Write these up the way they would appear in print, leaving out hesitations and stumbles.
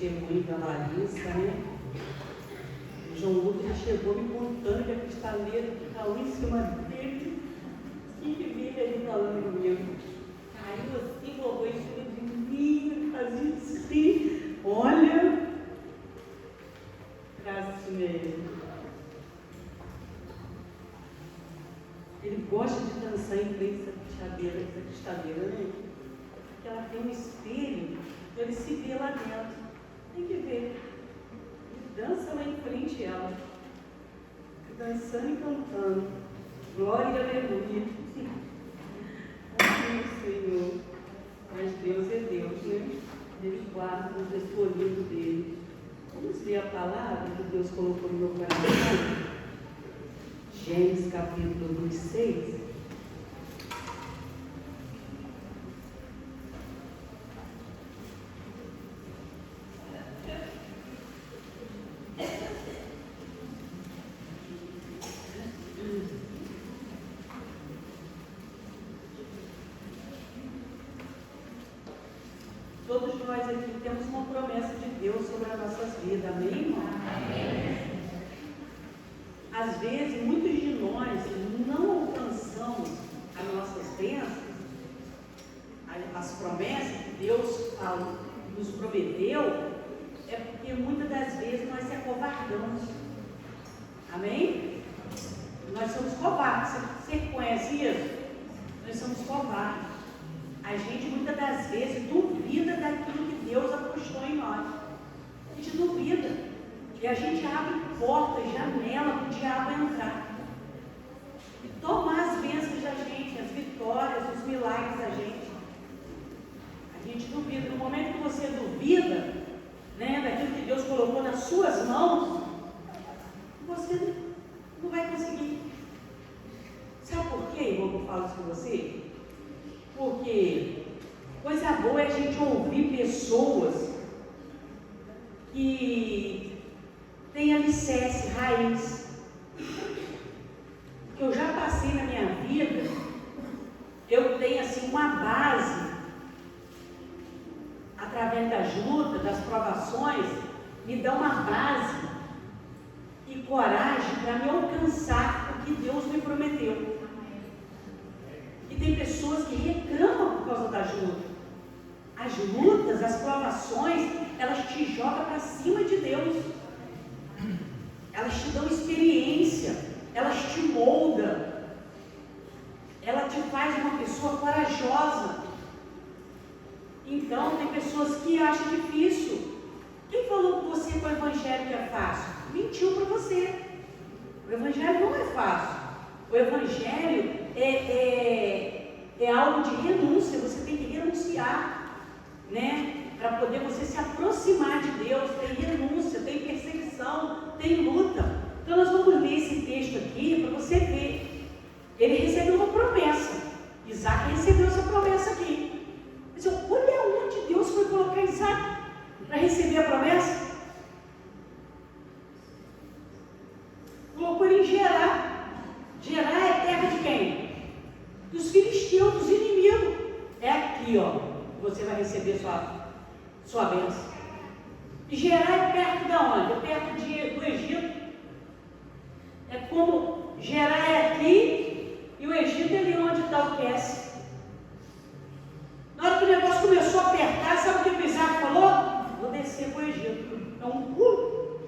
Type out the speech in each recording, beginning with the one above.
chegou em Valarista, né? O João Lucas ele chegou me contando que a cristaleira caiu em cima dele e que vive ele falando comigo. Caiu assim, voltou em cima de mim, fazia assim. Olha, graças nele. Ele gosta de dançar em frente dessa cristaleira, né? Porque ela tem um espelho, ele se vê lá dentro. Tem que ver. Ele dança lá em frente ela. Dançando e cantando. Glória e aleluia. Amém, Senhor. Mas Deus é Deus, né? Ele guarda os escolhidos dele. Vamos ler a palavra que Deus colocou no meu coração. Gênesis capítulo 26. Todos nós aqui temos uma promessa de Deus sobre as nossas vidas, amém, irmão? Amém. Às vezes, muitos de nós não alcançamos as nossas bênçãos, as promessas que Deus nos prometeu, é porque muitas das vezes nós se acovardamos, amém? Nós somos covardes, você conhece isso? Nós somos covardes. A gente muitas das vezes duvida daquilo que Deus apostou em nós. A gente duvida. E a gente abre porta, janela para o diabo entrar. E tomar as bênçãos da gente, as vitórias, os milagres da gente. A gente duvida. No momento que você duvida, né, daquilo que Deus colocou nas suas mãos, você não vai conseguir. Sabe por quê, irmão, que eu falo isso com você? Porque coisa boa é a gente ouvir pessoas que têm alicerce, raiz. Que eu já passei na minha vida, eu tenho assim uma base, através das lutas, das provações, me dá uma base e coragem para me alcançar o que Deus me prometeu. E tem pessoas que reclamam por causa das lutas. As lutas, as provações, elas te jogam para cima de Deus. Elas te dão experiência, elas te moldam. Ela te faz uma pessoa corajosa. Então, tem pessoas que acham difícil. Quem falou com você que o evangelho é fácil? Mentiu para você. O evangelho não é fácil. O evangelho é algo de renúncia, você tem que renunciar, né? Para poder você se aproximar de Deus, tem renúncia, tem perseguição, tem luta. Então nós vamos ler esse texto aqui para você ver. Ele recebeu uma promessa, Isaac recebeu essa promessa aqui. Mas olha onde Deus foi colocar Isaac para receber a promessa. Colocou ele em Gerar. Gerar é terra de quem? Dos filisteus, dos inimigos. É aqui, ó, que você vai receber sua bênção. E Gerar é perto de onde? É perto do Egito. É como Gerar é aqui e o Egito é ali onde está o Querem. Na hora que o negócio começou a apertar, sabe o que o Isaac falou? Vou descer para o Egito. É um pulo.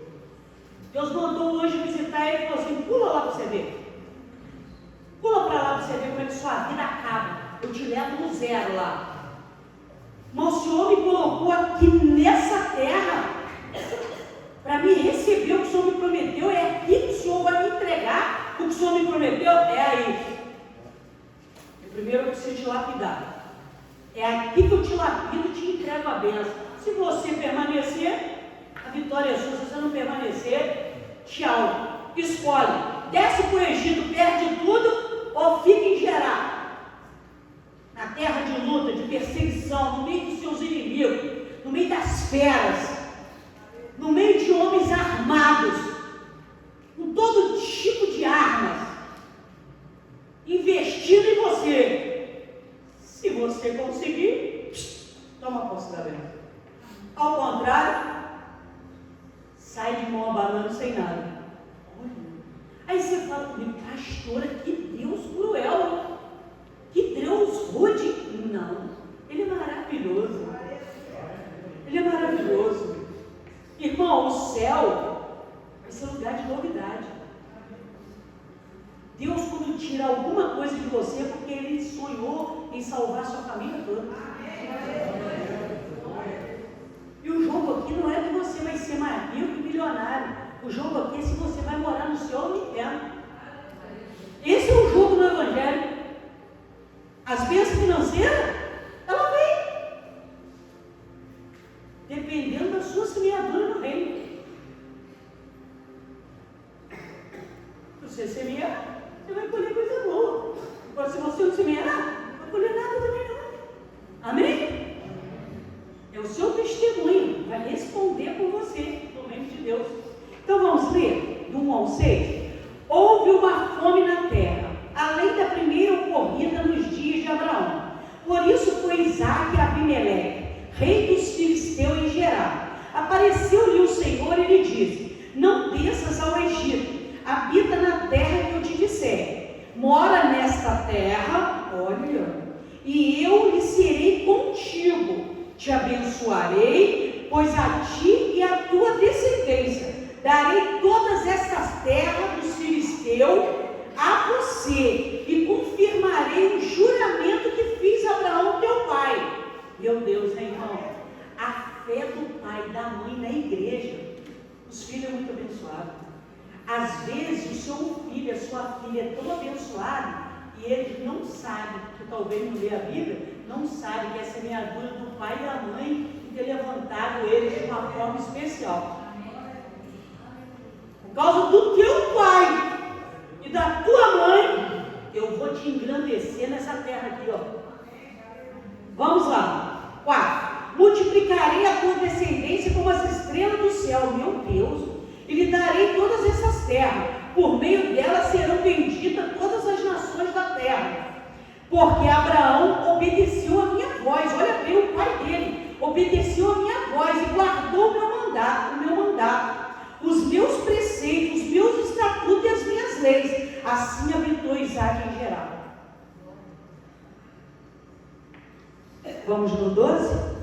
Deus mandou hoje visitar ele e falou assim: pula lá para você ver. Pula para lá para você ver como é que sua vida acaba. Eu te levo no zero lá. Mas o Senhor me colocou aqui nessa terra para me receber o que o Senhor me prometeu. É aqui que o Senhor vai me entregar o que o Senhor me prometeu. É aí. Primeiro eu preciso te lapidar. É aqui que eu te lapido e te entrego a bênção. Se você permanecer, a vitória é sua. Se você não permanecer, tchau. Escolhe. Desce para o Egito, perde tudo, ou fica em Gerar, na terra de luta, de perseguição, no meio dos seus inimigos, no meio das feras, no meio de homens armados, com todo tipo de armas, investindo em você. Se você conseguir, toma posse da bênção. Ao contrário, sai de mão abanando sem nada. Olha. Aí você fala comigo, pastora, que Deus cruel, que Deus rude. Não, Ele é maravilhoso. Ele é maravilhoso. Irmão, o céu vai ser lugar de novidade. Deus, quando tira alguma coisa de você, é porque Ele sonhou em salvar a sua família toda. E o jogo aqui não é que você vai ser mais rico e milionário. O jogo aqui é se você vai morar no céu ou no inferno. Esse é o jogo do Evangelho. As bênçãos financeiras, ela vem dependendo da sua semeadura no reino. Se você semear, você vai colher coisa boa. Agora, se você não semear, não vai colher nada também não. Amém? É o seu testemunho, vai responder por você, no nome de Deus. Então vamos ler, do 1 ao 6. Houve uma fome na terra, além da primeira ocorrida nos dias de Abraão. Por isso foi Isaque e Abimeleque, rei dos filisteus em Gerar. Apareceu-lhe o Senhor e lhe disse: não desças ao Egito, habita na terra que eu te disser. Mora nesta terra, olha, e eu lhe serei contigo. Te abençoarei, pois a ti e a tua descendência darei todas estas terras dos filisteus a você, e confirmarei o juramento que fiz a Abraão teu pai. Meu Deus, né, irmão? A fé do pai e da mãe na igreja, os filhos é muito abençoado. Às vezes o seu filho, a sua filha é tão abençoado e eles não sabem, que talvez não lê a Bíblia, não sabe que é a semeadura do pai e da mãe que ter levantado eles de uma forma especial. Por causa do teu pai e da tua mãe, eu vou te engrandecer nessa terra aqui, ó. Vamos lá. 4. Multiplicarei a tua descendência como as estrelas do céu, meu Deus, e lhe darei todas essas terras. Por meio delas serão benditas todas as nações da terra. Porque Abraão obedeceu a minha voz. Olha bem, o pai dele obedeceu a minha voz e guardou o meu mandato, os meus preceitos, os meus estatutos e as minhas leis. Assim habitou Isaque em Gerar. Vamos no 12?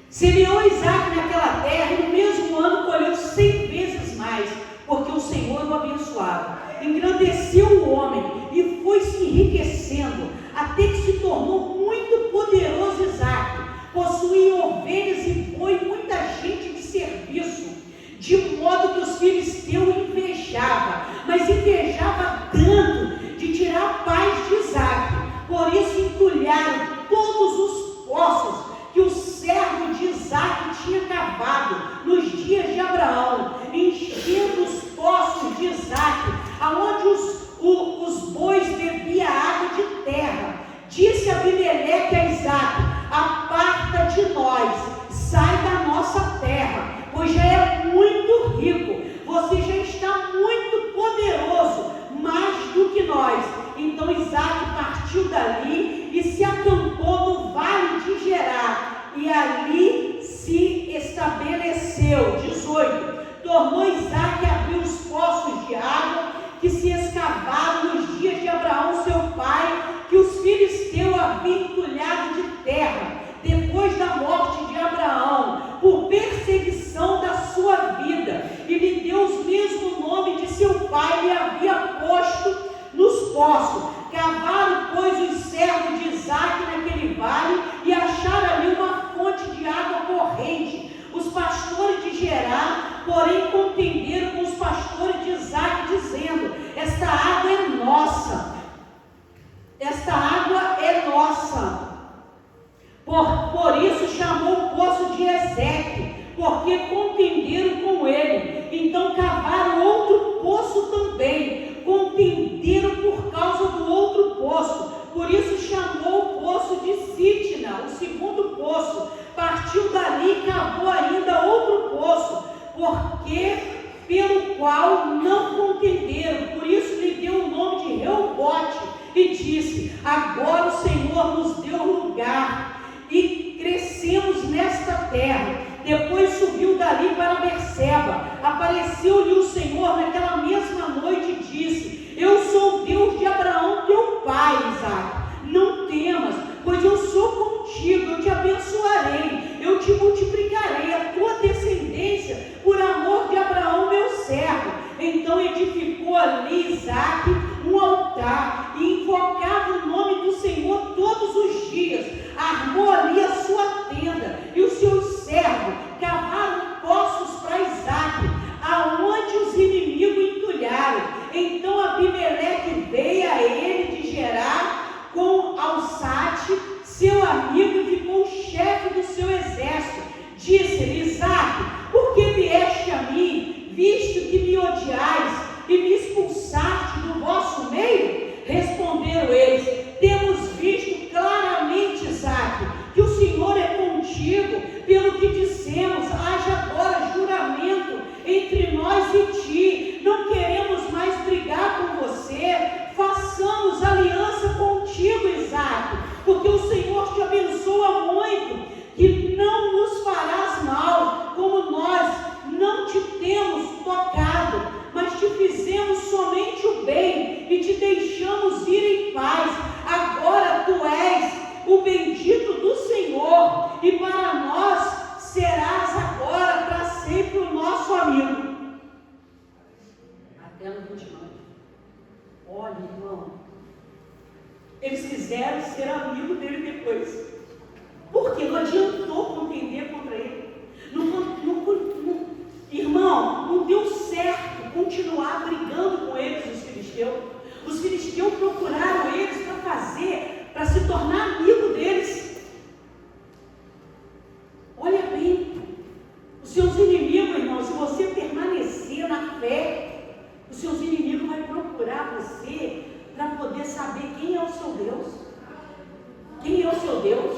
Semeou Isaque naquela terra e no mesmo ano colheu 100 vezes mais, porque o Senhor o abençoava. Engrandeceu o homem e foi se enriquecendo, até que se tornou muito poderoso Isaque. Possuía ovelhas e boi, muita gente de serviço, de modo que os filisteus invejavam, mas invejava tanto de tirar a paz de Isaque. Por isso entulharam todos os poços que o servo de Isaque tinha cavado nos dias de Abraão, enchendo os poços de Isaque, aonde os bois bebiam água de terra. Disse Abimeleque a Isaque: aparta de nós, sai da nossa terra, pois já é muito rico, você já está muito poderoso, mais do que nós. Então Isaque partiu dali e se acampou no vale de Gerar, e ali se estabeleceu. 18. Tornou Isaque a abrir os poços de água que se escavaram nos dias de Abraão seu pai, que os filisteus haviam entulhado de terra, depois da morte de Abraão, por perseguição da sua vida, e lhe deu os mesmos nomes de seu pai lhe havia posto nos poços. Cavaram, pois, os servos de Isaque naquele vale e acharam ali uma fonte de água corrente. Os pastores de Gerar, porém, contenderam com os pastores de Isaque, dizendo: esta água é nossa, esta água é nossa. Por isso chamou o poço de Ezeque, porque contenderam com ele. Então cavaram outro poço também, contenderam por causa do outro poço. Por isso chamou o poço de Sitna, o segundo poço. Partiu dali e cavou ainda outro poço, porque pelo qual não contenderam. Por isso lhe deu o nome de Reobote e disse: agora o Senhor nos deu lugar e crescemos nesta terra. Depois subiu dali para Berseba, apareceu-lhe o Senhor naquela mesma noite e disse: eu sou o Deus de Abraão, teu pai, Isaque. Não temas, pois eu sou contigo, eu te abençoarei, eu te multiplicarei a tua descendência por amor de Abraão, meu servo. Então edificou ali Isaque um altar e invocava o nome do Senhor todos os dias. Armou ali a sua tenda e os seus servos cavaram poços para Isaque, aonde os inimigos entulharam. Então Abimeleque veio a ele de Gerar com Alçate, seu amigo, e ficou o chefe do seu exército. Disse-lhe: Isaque, por que vieste a mim, visto que me odiais e me expulsaste do vosso meio? Responderam eles: temos visto claramente, Isaque, que o Senhor é contigo, pelo que dissemos, haja agora juramento entre nós e ti, não queremos mais brigar com você, façamos aliança contigo, Isaque, porque o Senhor te abençoa muito, que não nos farás mal, como nós não te temos tocado, mas te fizemos somente o bem e te deixamos ir em paz. Agora tu és o bendito do Senhor, e para nós serás agora para sempre o nosso amigo. Até no 29. Olha, irmão, eles quiseram ser amigo dele depois, porque não adiantou contender contra ele. Irmão, não deu certo continuar brigando com eles, os filisteus. Os filisteus procuraram eles para se tornar amigo deles. Olha bem, os seus inimigos, irmão, se você permanecer na fé, os seus inimigos vão procurar você para poder saber quem é o seu Deus. Quem é o seu Deus?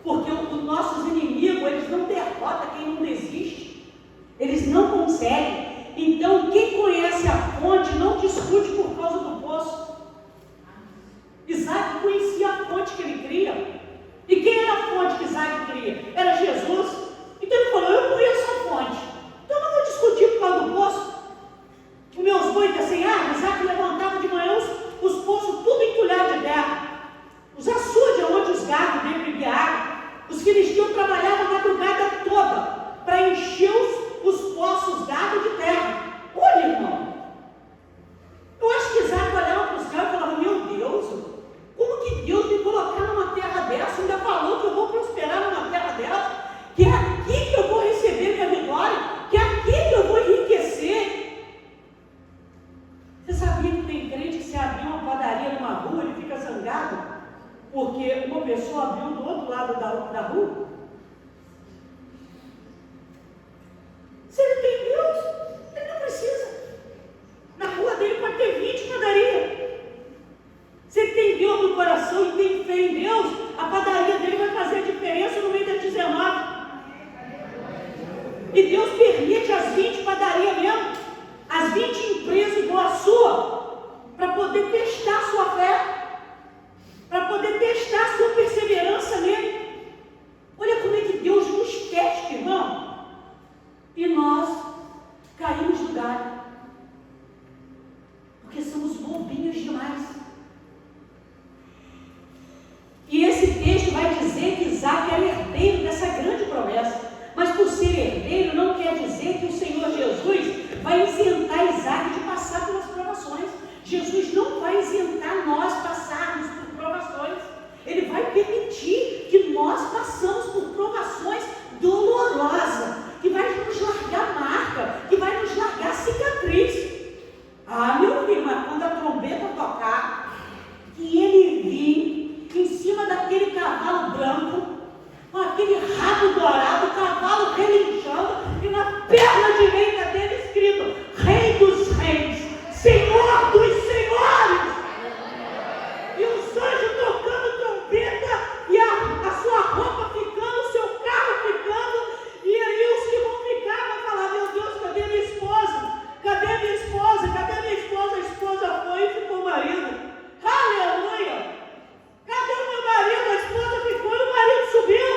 Porque os nossos inimigos, eles não derrotam quem não desiste. Eles não conseguem. Então, quem conhece a fonte não discute por causa do poço. Isaac conhecia a fonte que ele cria. E quem era a fonte que Isaac cria? Era Jesus. Então ele falou: eu conheço a fonte, então eu não vou discutir por causa do poço. Os meus bois estão sem água. Isaac levantava de manhã os poços tudo entulhados de terra. Os açudes onde os gados dele bebiam água. Os filisteus trabalhavam a madrugada toda para encher os poços gado de terra. Olha, irmão, eu acho que Isaac olhava para os céus e falava: meu Deus, como que Deus me colocar numa terra dessa? Ainda falou que eu vou prosperar numa terra dessa, que é aqui que eu vou receber minha vitória, que é aqui que eu vou enriquecer. Você sabia que tem crente que se abrir uma padaria numa rua, ele fica zangado porque uma pessoa abriu do outro lado da rua? Se ele tem Deus, ele não precisa. Na rua dele pode ter 20 padarias. Se ele tem Deus no coração e tem fé em Deus, a padaria dele vai fazer diferença no meio das 19. E Deus permite as 20 padarias mesmo, as 20 empresas igual a sua, para poder testar a sua fé, para poder testar a sua perseverança nele. Olha como é que Deus nos testa, irmão. E nós caímos no galho, porque somos bobinhos demais. E esse texto vai dizer que Isaac era herdeiro dessa grande promessa. Mas por ser herdeiro não quer dizer que o Senhor Jesus vai isentar Isaac de passar pelas provações. Jesus não vai isentar nós passarmos por provações. Ele vai permitir que nós passamos por provações dolorosas, que vai nos largar marca, que vai nos largar cicatriz. Ah, meu filho, mas quando a trombeta tocar, que ele vir em cima daquele cavalo branco, com aquele rabo dourado, o cavalo relinchando, e na perna direita dele escrito: Rei dos Reis, Senhor dos Senhores. E os anjos tocando trombeta, e a sua roupa ficando, o seu carro ficando, e aí os que vão ficar vão falar: meu Deus, cadê minha esposa? Cadê minha esposa? Cadê minha esposa? A esposa foi e ficou o marido. Aleluia! Cadê o meu marido? A esposa ficou e o marido subiu.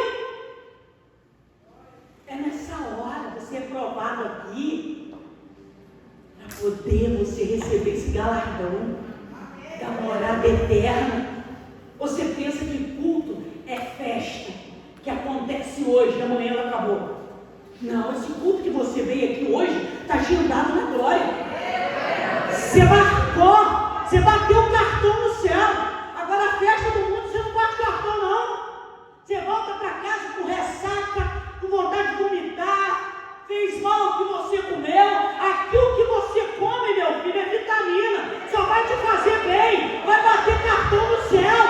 galardão da morada eterna. Você pensa que culto é festa que acontece hoje, amanhã ela acabou. Não, esse culto que você veio aqui hoje está agendado na glória. Você marcou, você bateu o cartão no céu. Agora a festa do mundo você não bate cartão não. Você volta para casa com ressaca, com vontade de vomitar, fez mal o que você comeu. Aquilo que você come, meu filho, é vitamina, só vai te fazer bem, vai bater cartão no céu.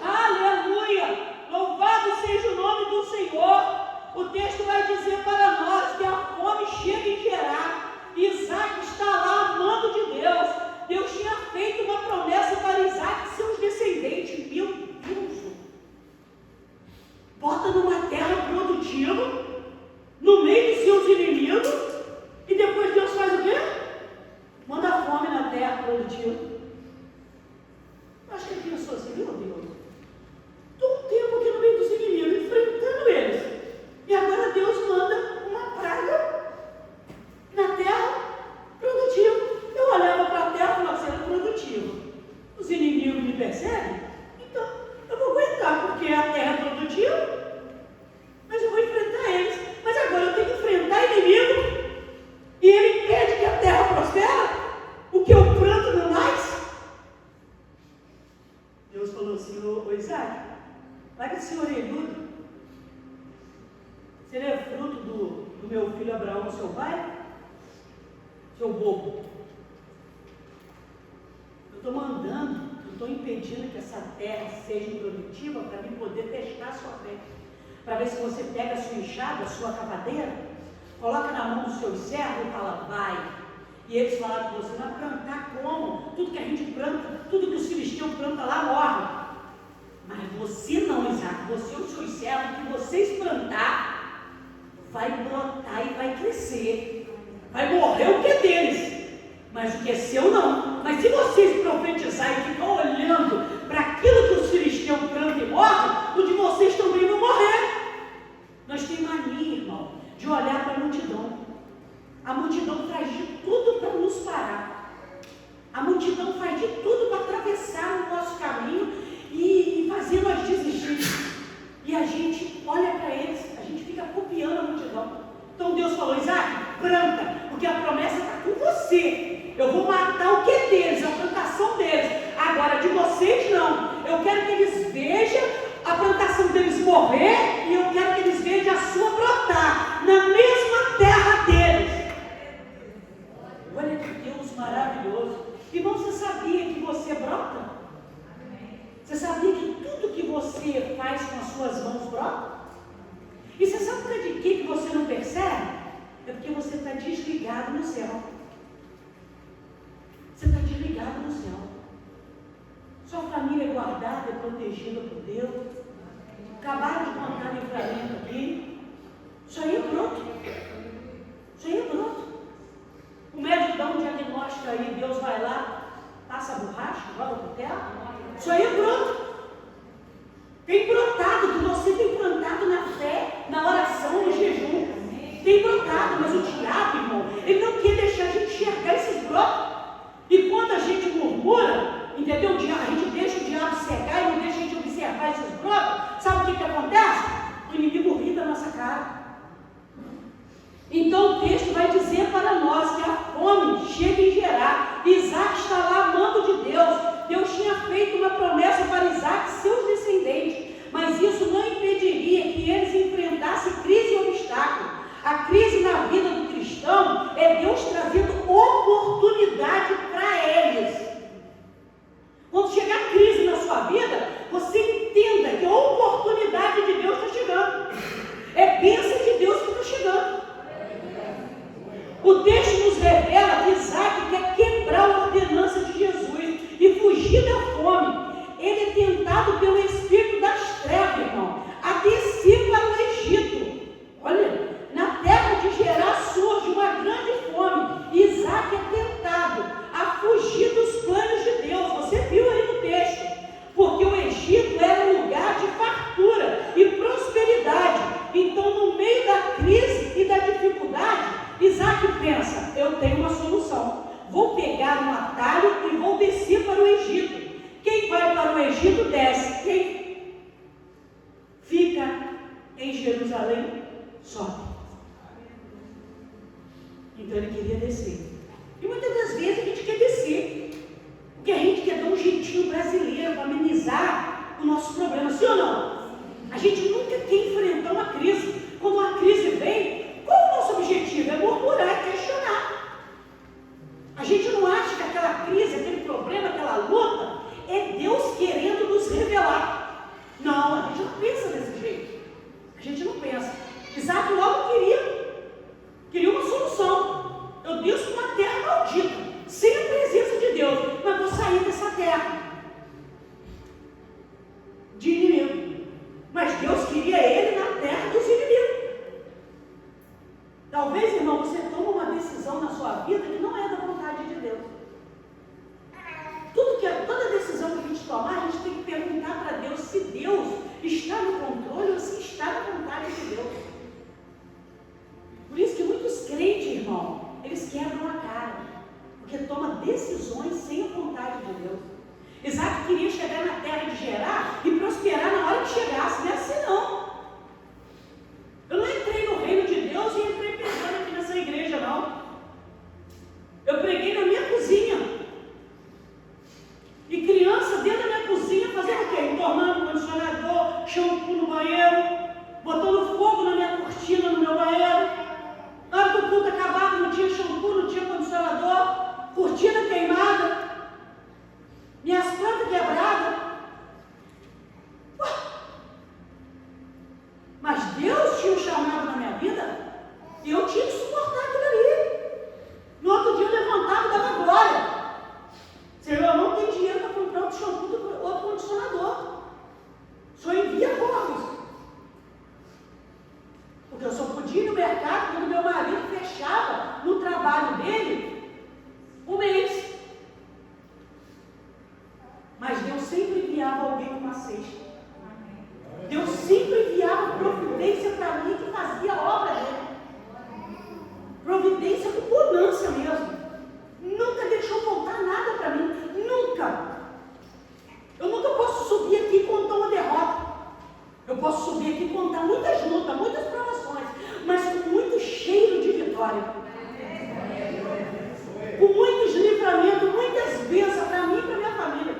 Aleluia! Louvado seja o nome do Senhor. O texto vai dizer para nós que a fome chega em Gerar. Isaac está lá amando de Deus. Deus tinha feito uma promessa para Isaac e seus descendentes. Meu Deus! Bota numa terra produtiva, no meio dos seus inimigos, e depois Deus faz o quê? Manda fome na terra produtiva. Acho que ele pensou assim, meu Deus, estou um tempo aqui no meio dos inimigos, enfrentando eles, e agora Deus manda uma praga na terra produtiva. Eu olhava para a terra e falava, sendo produtiva. Os inimigos me perseguem? Então, eu vou aguentar, porque a terra é produtiva, mas eu vou enfrentar eles. Mas agora eu tenho que enfrentar inimigo, e ele impede que a terra prospera, o que eu planto não nasce. Deus falou assim, ô Isaac, larga esse orelhudo. Você é fruto do meu filho Abraão, seu pai? Seu bobo. Eu estou mandando, eu estou impedindo que essa terra seja produtiva para mim poder testar a sua fé. Para ver se você pega a sua enxada, a sua cavadeira, coloca na mão dos seus servos e fala, vai. E eles falaram para você, mas plantar como? Tudo que a gente planta, tudo que os filisteus plantam lá morre. Mas você não, Isaac, você e os seus servos, que vocês plantar, vai brotar e vai crescer. Vai morrer o que é deles, mas o que é seu não. Mas se vocês profetizarem e ficar olhando para aquilo que os filisteus plantam e morrem, o de vocês também não morrer. Nós temos mania, irmão, de olhar para a multidão. A multidão faz de tudo para nos parar. A multidão faz de tudo para atravessar o nosso caminho e fazer nós desistir. E a gente olha para eles, a gente fica copiando a multidão. Então Deus falou, Isaac, planta, porque a promessa está com você. Eu vou matar o que é deles, a plantação deles. Agora, de vocês não. Eu quero que eles vejam a plantação deles morrer, e eu quero que eles vejam a sua brotar na mesma terra deles. Olha que Deus maravilhoso. Irmão, você sabia que você brota? Você sabia que tudo que você faz com as suas mãos brota? E você sabe por de que você não percebe? É porque você está desligado no céu. Você está desligado no céu. Sua família é guardada, é protegida por Deus. Acabaram de contar o livramento aqui. Isso aí é broto. Isso aí é broto. O médico dá um diagnóstico aí, Deus vai lá, passa a borracha, joga por terra. Isso aí é broto. Tem brotado, que você tem plantado na fé, na oração, no jejum. Tem brotado, mas o diabo, irmão, ele não quer deixar a gente enxergar esses brotos. E quando a gente murmura, entendeu? A gente deixa o diabo cegar e não deixa a gente observar esses brotos. Sabe o que acontece? O inimigo ri da nossa cara. Então o texto vai dizer para nós que a fome chega em Gerar. Isaac está lá amando de Deus. Deus tinha feito uma promessa para Isaac e seus descendentes, mas isso não impediria que eles enfrentassem crise e obstáculo. A crise na vida do cristão é Deus trazendo oportunidade para eles. Quando chegar crise na sua vida, você entenda que a oportunidade de Deus está chegando. É bênção de Deus que está chegando. em Jerusalém, sobe. Então ele queria descer. E muitas das vezes a gente quer descer, porque a gente quer dar um jeitinho brasileiro para amenizar o nosso problema, sim ou não? A gente nunca quer enfrentar uma crise. Quando uma crise vem, qual é o nosso objetivo? É murmurar, é questionar. A gente não acha que aquela crise, aquele problema, aquela luta, é Deus querendo nos revelar. Não, a gente não pensa desse jeito. A gente não pensa. Isaac logo queria uma solução. Eu desço para uma terra maldita, sem a presença de Deus, mas vou sair dessa terra de inimigo. Mas Deus queria ele na terra dos inimigos. Talvez, irmão, você toma uma decisão na sua vida que não é da vontade de Deus. Toda decisão que a gente tomar, a gente tem que perguntar para Deus se Deus está no controle ou se está na vontade de Deus. Por isso que muitos crentes, irmão, eles quebram a cara, porque tomam decisões sem a vontade de Deus. Isaac queria chegar na terra de Gerar e prosperar na hora que chegasse, não é assim não. Eu não entrei no reino de Deus e entrei pregando aqui nessa igreja, não. Eu preguei na minha cozinha. E criança dentro da minha cozinha fazendo o quê? Entornando condicionador, shampoo no banheiro, botando fogo na minha cortina no meu banheiro. Na hora que o culto acabava, não tinha shampoo, não tinha condicionador, cortina queimada, minhas plantas quebradas. Mas Deus tinha um chamado na minha vida e eu tinha que suportar aquilo ali. No outro dia eu levantava e dava glória. Senhor, eu não tenho dinheiro para comprar outro shampoo, outro condicionador. Só envia corpos. Porque eu só podia ir no mercado quando meu marido fechava no trabalho dele um mês. Mas Deus sempre enviava alguém com uma cesta. Deus sempre enviava providência para mim que fazia a obra dele. Providência com bonança mesmo. Nunca deixou faltar nada para mim. Nunca. Eu nunca posso subir aqui e contar uma derrota. Eu posso subir aqui e contar muitas lutas, muitas provações, mas com muito cheiro de vitória. Com muitos livramentos, muitas bênçãos para mim e para minha família.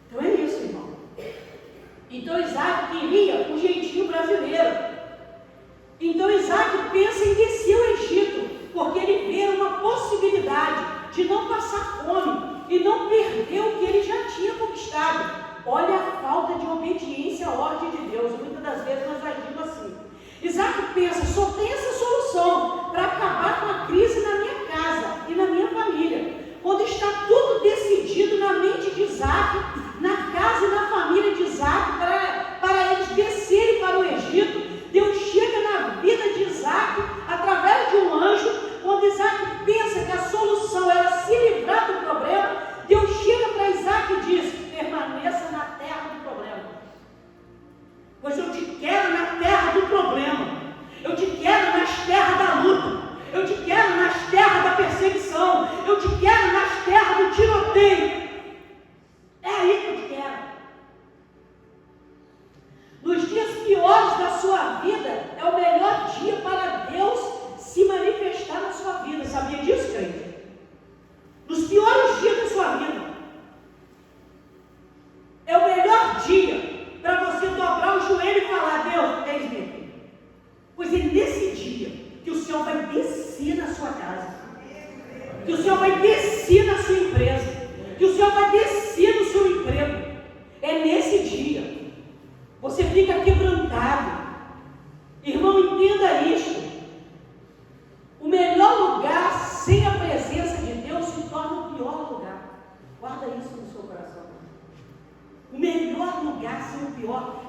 Então é isso, irmão. Então Isaac queria um jeitinho brasileiro. Então Isaac pensa em descer o Egito, porque ele vê uma possibilidade de não passar fome e não perder o que ele já tinha conquistado. Olha a falta de obediência à ordem de Deus. Muitas das vezes nós agimos assim. Isaac pensa, só tem essa solução para acabar com a crise na minha casa e na minha família. Quando está tudo decidido na mente de Isaac, na casa e na família de Isaac, para eles descerem para o Egito, Deus chega na vida de Isaac através de um anjo. Quando Isaac pensa que a solução era se livrar do problema, Deus chega para Isaac e diz: permaneça na terra do problema, pois eu te quero na terra do problema, eu te quero nas terras da luta, eu te quero nas terras da perseguição, eu te quero nas terras do tiroteio. É aí que eu te quero. Nos dias piores da sua vida é o melhor dia para Deus se manifestar na sua vida. Sabia disso, crente? Nos piores dias da sua vida é o melhor dia para você dobrar o joelho e falar: Deus, eis-me aqui. Pois é nesse dia que o Senhor vai descer na sua casa, que o Senhor vai descer na sua empresa, que o Senhor vai descer no seu emprego. É nesse dia. Você fica quebrantado. Irmão, entenda isto. O melhor lugar sem a presença de Deus se torna o pior lugar. Guarda isso no seu coração. O melhor lugar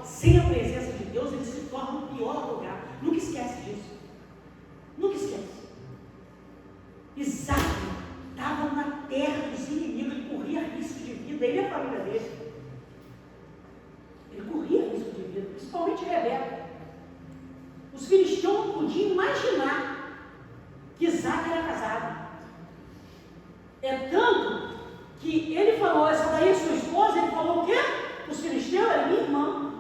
sem a presença de Deus, ele se torna o pior lugar. Nunca esquece disso. Nunca esquece. Isaac estava na terra dos inimigos, ele corria risco de vida, ele e a família dele. Ele corria risco de vida, principalmente Rebeca. Os filisteus não podiam imaginar que Isaac era casado. É tanto que ele falou: essa daí é sua esposa. Ele falou: o quê? Os filisteus era minha irmã.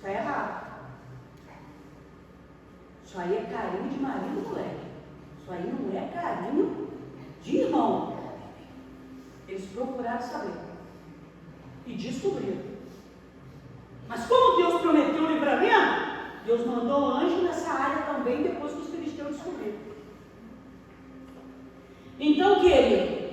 está errado. Isso aí é carinho de marido, moleque. Isso aí não é carinho de irmão. Eles procuraram saber e descobriram. Mas como Deus prometeu o livramento, Deus mandou anjo nessa área também, depois que os filisteus descobriram. Então, querido,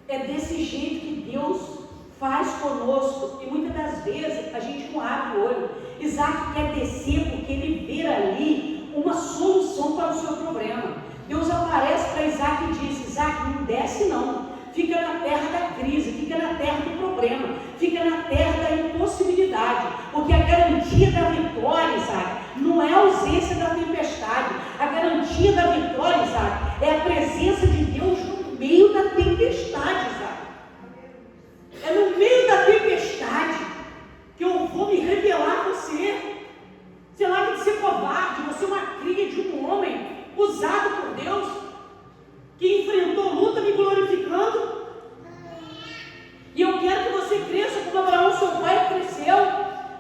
é desse jeito que Deus faz conosco, e muitas das vezes a gente não abre o olho. Isaac quer descer porque ele vê ali uma solução para o seu problema. Deus aparece para Isaac e diz: Isaac, não desce não, fica na terra da crise, fica na terra do problema, fica na terra da impossibilidade, porque a garantia da vitória, Isaac, não é a ausência da tempestade. A garantia da vitória, Isaac, é a presença de Deus no meio da tempestade, Isaac. É no meio da tempestade que eu vou me revelar a você. Você larga de ser covarde, você é uma cria de um homem usado por Deus, que enfrentou luta me glorificando. E eu quero que você cresça como Abraão, seu pai, cresceu.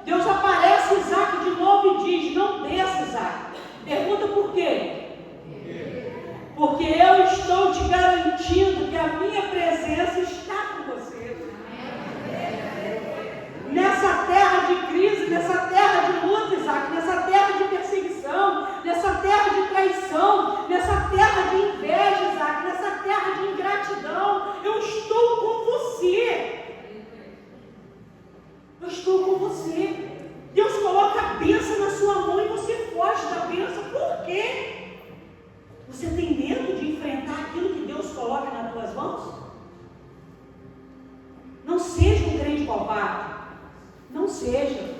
Deus aparece Isaac de novo e diz: não desça, Isaac. Pergunta por quê? Porque eu estou te garantindo que a minha presença está com você. Nessa terra de crise, nessa terra de luta, Isaac, nessa terra de perseguição, nessa terra de traição, nessa terra de inveja, Isaac, nessa terra de ingratidão, eu estou com você. Eu estou com você. Deus coloca a bênção na sua mão e você foge da bênção. Por quê? Você tem medo de enfrentar aquilo que Deus coloca nas tuas mãos? Não seja um crente covarde. Não seja.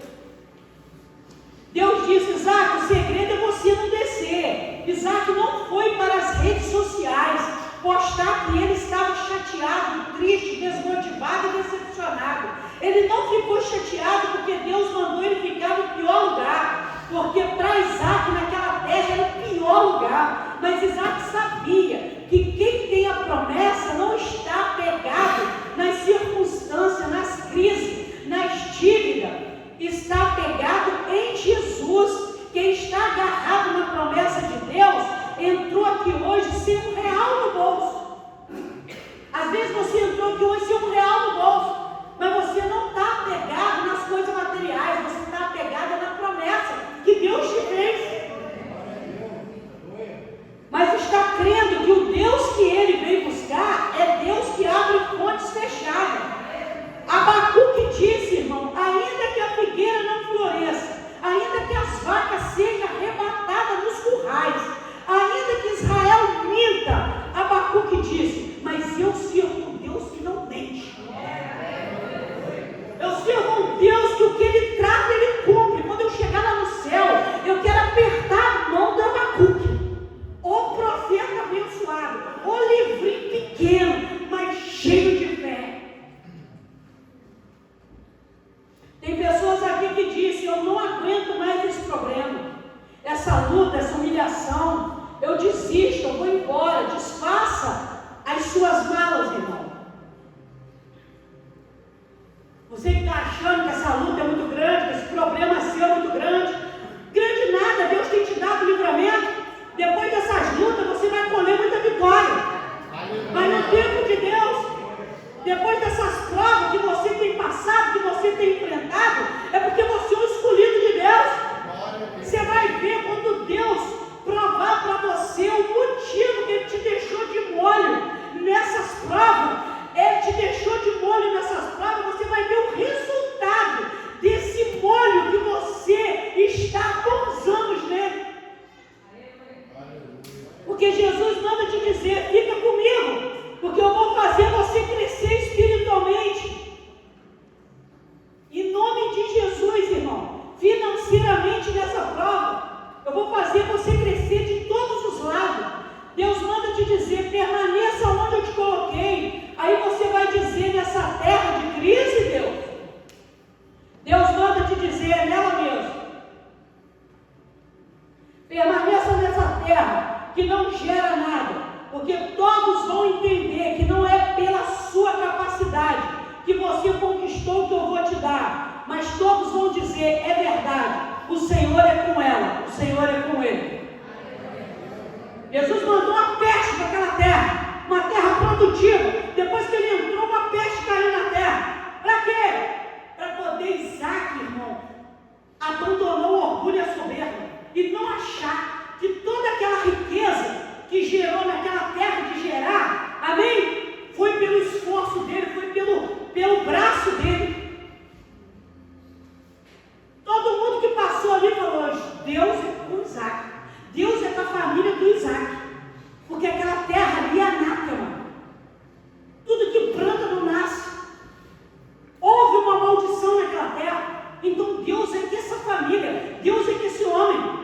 Deus disse: Isaac, o segredo é você não descer. Isaac não foi para as redes sociais postar que ele estava chateado, triste, desmotivado e decepcionado. Ele não ficou chateado porque Deus mandou ele ficar no pior lugar, porque para Isaac naquela terra era o pior lugar. Mas Isaac sabia que quem tem a promessa não está apegado nas circunstâncias, nas crises, nas dívidas, está apegado em Jesus. Quem está agarrado na promessa de Deus entrou aqui hoje sem R$1 no bolso. Às vezes você entrou aqui hoje sem R$1 no bolso, mas você não está apegado nas coisas materiais, você está apegado na promessa que Deus te fez. Mas está crendo que o Deus que ele veio buscar é Deus que abre fontes fechadas. Abacuque disse, irmão: ainda que a figueira não floresça, ainda que as vacas sejam arrebatadas nos currais, ainda que Israel minta, Abacuque disse: mas eu sirvo um Deus que não mente. Eu sirvo um Deus que o que ele trata, ele cumpre. Quando eu chegar lá no céu, eu quero apertar a mão do Abacuque, o profeta abençoado, o livrinho pequeno, mas cheio de fé. Tem pessoas aqui que dizem: eu não aguento mais esse problema, essa luta, essa humilhação, eu desisto, eu vou embora. Desfaça as suas malas, irmão. Você que está achando que essa luta é muito grande, que esse problema seu é muito grande, grande nada, Deus tem te dado livramento. Depois dessas lutas você vai colher muita vitória. Mas no tempo de Deus, depois dessas provas que você tem passado, que você tem enfrentado, é porque você é um escolhido de Deus. Você vai ver quando Deus provar para você o motivo que Ele te deixou de molho nessas provas. Ele te deixou de molho nessas provas, você vai ver o resultado desse molho que você está há bons anos nele. Porque Jesus manda te dizer: fica comigo, porque eu vou fazer você crescer espiritualmente. Em nome de Jesus, irmão, financeiramente nessa prova, eu vou fazer você crescer de todos os lados. Deus manda te dizer: permaneça onde eu te coloquei. Aí você vai dizer: nessa terra de crise, Deus manda te dizer: é nela mesmo. Permaneça nessa terra que não gera nada, porque todos vão entender que não é pela sua capacidade que você conquistou o que eu vou te dar, mas todos vão dizer: é verdade, Jesus mandou uma peste para aquela terra, uma terra produtiva. Depois que ele entrou, uma peste caiu na terra. Para quê? Para poder Isaac, irmão, abandonou o orgulho e a soberba e não achar que toda aquela riqueza que gerou naquela terra de Gerar, amém? Foi pelo esforço dele, foi pelo braço dele. Todo mundo que passou ali falou: Deus é com Isaac, Deus é com a família do Isaac, porque aquela terra ali é anátema. Tudo que planta não nasce. Houve uma maldição naquela terra. Então Deus é que essa família, Deus é que esse homem.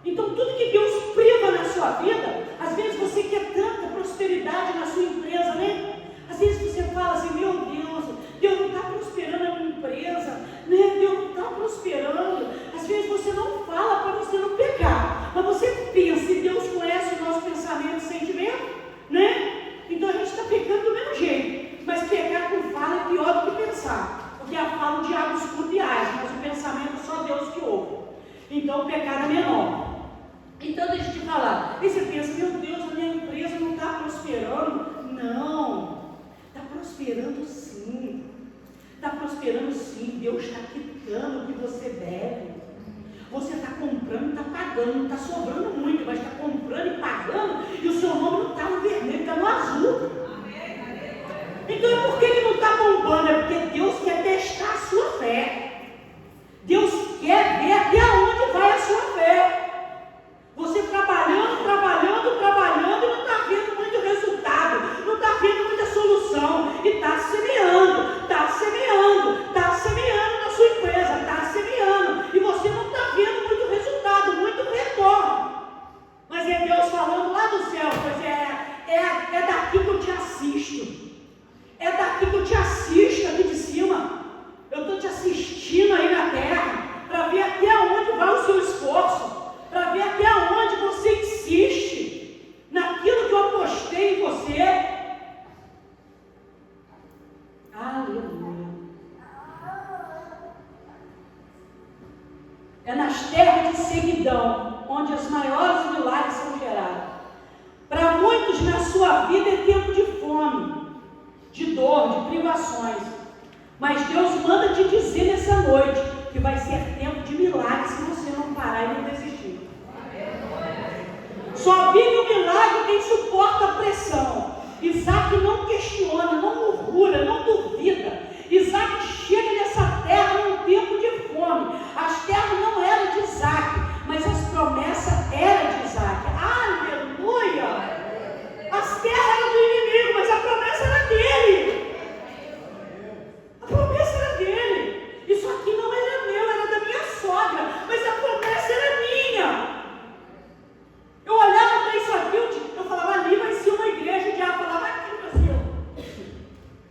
Então tudo que Deus priva na sua vida, às vezes você quer tanta prosperidade na sua empresa, né? Às vezes você fala assim: meu Deus, Deus não está prosperando a minha empresa, né? Deus não está prosperando. Às vezes você não fala para você não pecar, mas você pensa, e Deus conhece o nosso pensamento e sentimento, né? Então a gente está pecando do mesmo jeito, mas pecar com fala é pior do que pensar, porque a fala o diabo escuta e age, mas o pensamento é só Deus que ouve. Então o pecado é menor. Então deixa eu te falar, e você pensa: meu Deus, a minha empresa não está prosperando. Não, está prosperando sim. Está prosperando sim. Deus está quitando o que você deve. Você está comprando, está pagando, não está sobrando muito, mas está comprando e pagando, e o seu nome não está no vermelho, está no azul. Então é porque ele não está bombando, é porque Deus quer testar a sua fé. Deus quer ver até onde vai a sua fé. Você trabalhando, e não está vendo muito resultado, não está vendo muita solução, e está semeando na sua empresa, está semeando, e você não está vendo muito resultado, muito retorno. Mas é Deus falando lá do céu: pois é daqui que eu te assisto, é daqui que eu te assisto aqui de cima. Eu estou te assistindo aí na terra, para ver até onde vai o seu esforço, para ver até onde você insiste naquilo que eu apostei em você. Aleluia. É nas terras de seguidão onde os maiores milagres são gerados. Para muitos na sua vida é tempo de fome, de dor, de privações. Mas Deus manda te dizer nessa noite que vai ser tempo de milagres se você não parar e não desistir. Só vive o milagre quem suporta a pressão. Isaac não questiona, não murmura, não duvida. Isaac chega nessa terra num tempo de fome. As terras não eram de Isaac, mas as promessas eram de Isaac. Aleluia! As terras eram do inimigo, mas a promessa era dele. A promessa era dele. Isso aqui não era meu, era da minha sogra, mas a promessa era minha. Eu olhava para isso aqui, eu falava: ali vai ser uma igreja. O diabo falava: aqui vai ser.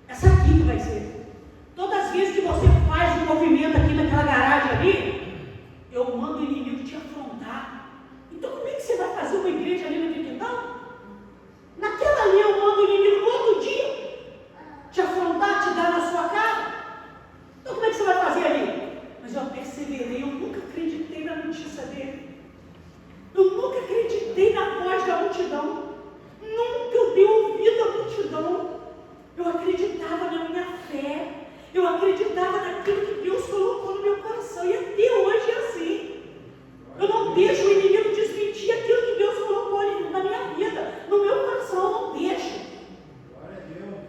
Essa aqui que vai ser. Todas as vezes que você faz um movimento aqui naquela garagem ali, eu mando o inimigo te afrontar. Então como é que você vai fazer uma igreja ali naquele quintal? Naquela ali eu mando o inimigo no outro dia te afrontar, te dar na sua cara. Então como é que você vai fazer ali? Mas eu perseverei, eu nunca acreditei na notícia dele. Eu nunca acreditei na voz da multidão. Nunca eu dei ouvido à multidão. Eu acreditava na minha fé. Eu acreditava naquilo que Deus colocou no meu coração. E até hoje é assim. Eu não deixo o inimigo desmentir aquilo que Deus colocou na minha vida, no meu coração. Eu não deixo. Glória a Deus.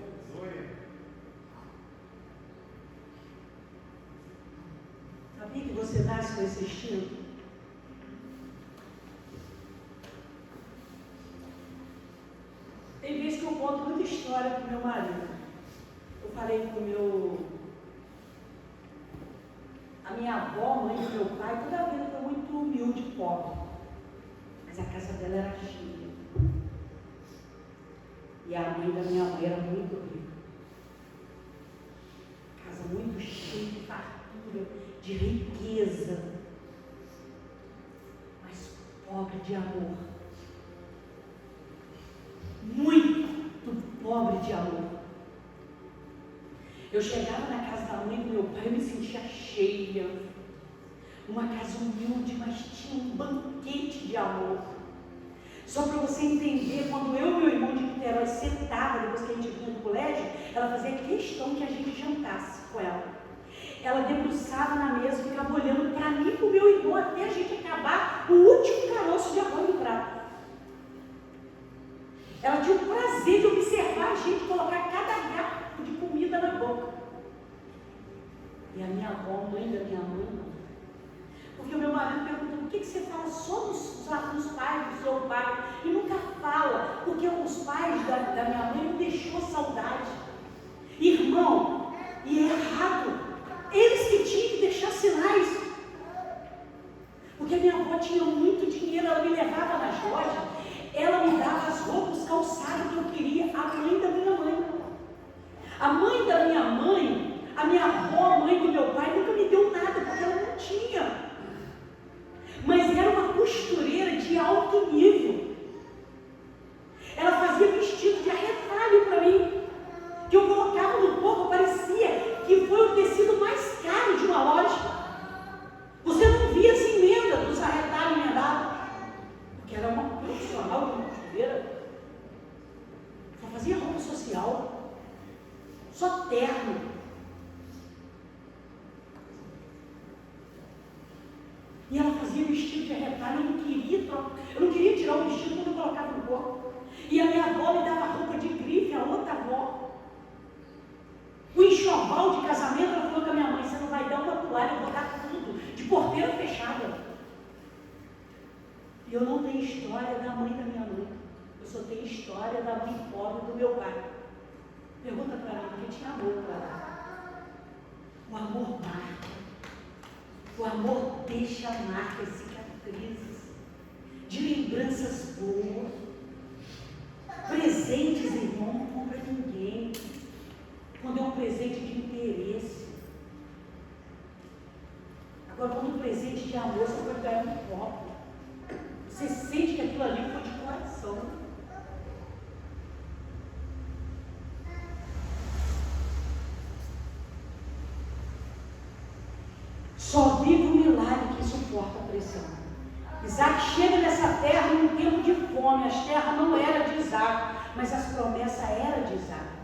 Sabia que você nasce com esse instinto? Tem vezes que eu conto muita história para o meu marido. Eu falei com a minha avó, mãe do meu pai, toda a vida foi muito humilde, pobre. Mas a casa dela era cheia. E a mãe da minha mãe era muito rica. Casa muito cheia de fartura, de riqueza. Mas pobre de amor. Muito pobre de amor. Eu chegava na casa da mãe do meu pai e me sentia cheia. Uma casa humilde, mas tinha um banquete de amor. Só para você entender, quando eu e meu irmão de Niterói sentava, depois que a gente vinha do colégio, ela fazia questão que a gente jantasse com ela. Ela debruçava na mesa, ficava olhando para mim e para o meu irmão até a gente acabar o último caroço de arroz no prato. Ela tinha o prazer de observar a gente colocar cada garfo de comida na boca. E a minha avó, mãe da minha mãe, não. Porque o meu marido perguntou, por que você fala só nos pais do seu pai e nunca fala? Porque os pais da minha mãe não deixou saudade. Irmão, e é errado. Eles que tinham que deixar sinais. Porque a minha avó tinha muito dinheiro, ela me levava nas lojas, ela me dava as roupas, os calçados que eu queria, a mãe da minha mãe. A mãe da minha mãe, a minha avó, a mãe do meu pai, nunca me deu nada, porque ela não tinha. Mas era uma costureira de alto nível. Ela fazia vestido de arretalho para mim, que eu colocava no corpo, parecia que foi o tecido mais caro de uma loja. Você não via as emendas dos arretalhos emendados, porque era uma profissional de uma costureira. Só fazia roupa social, só terno. E ela fazia vestido de arretalho, eu não queria tirar o vestido quando eu colocava no corpo. E a minha avó me dava roupa de grife, a outra avó. O enxoval de casamento, ela falou com a minha mãe, você não vai dar uma toalha, eu vou dar tudo, de porteira fechada. E eu não tenho história da mãe da minha mãe, eu só tenho história da mãe pobre do meu pai. Pergunta para mim, porque tinha amor para lá. O amor marca. O amor deixa marcas, cicatrizes, de lembranças boas. Presentes, irmão, não compra ninguém. Quando é um presente de interesse. Agora, quando um presente de amor, você pode ganhar um copo. Você sente que aquilo ali foi de coração. Só vive um milagre que suporta a pressão. Isaac chega nessa terra em um tempo de fome. As terras não eram de Isaac, mas as promessas eram de Isaac.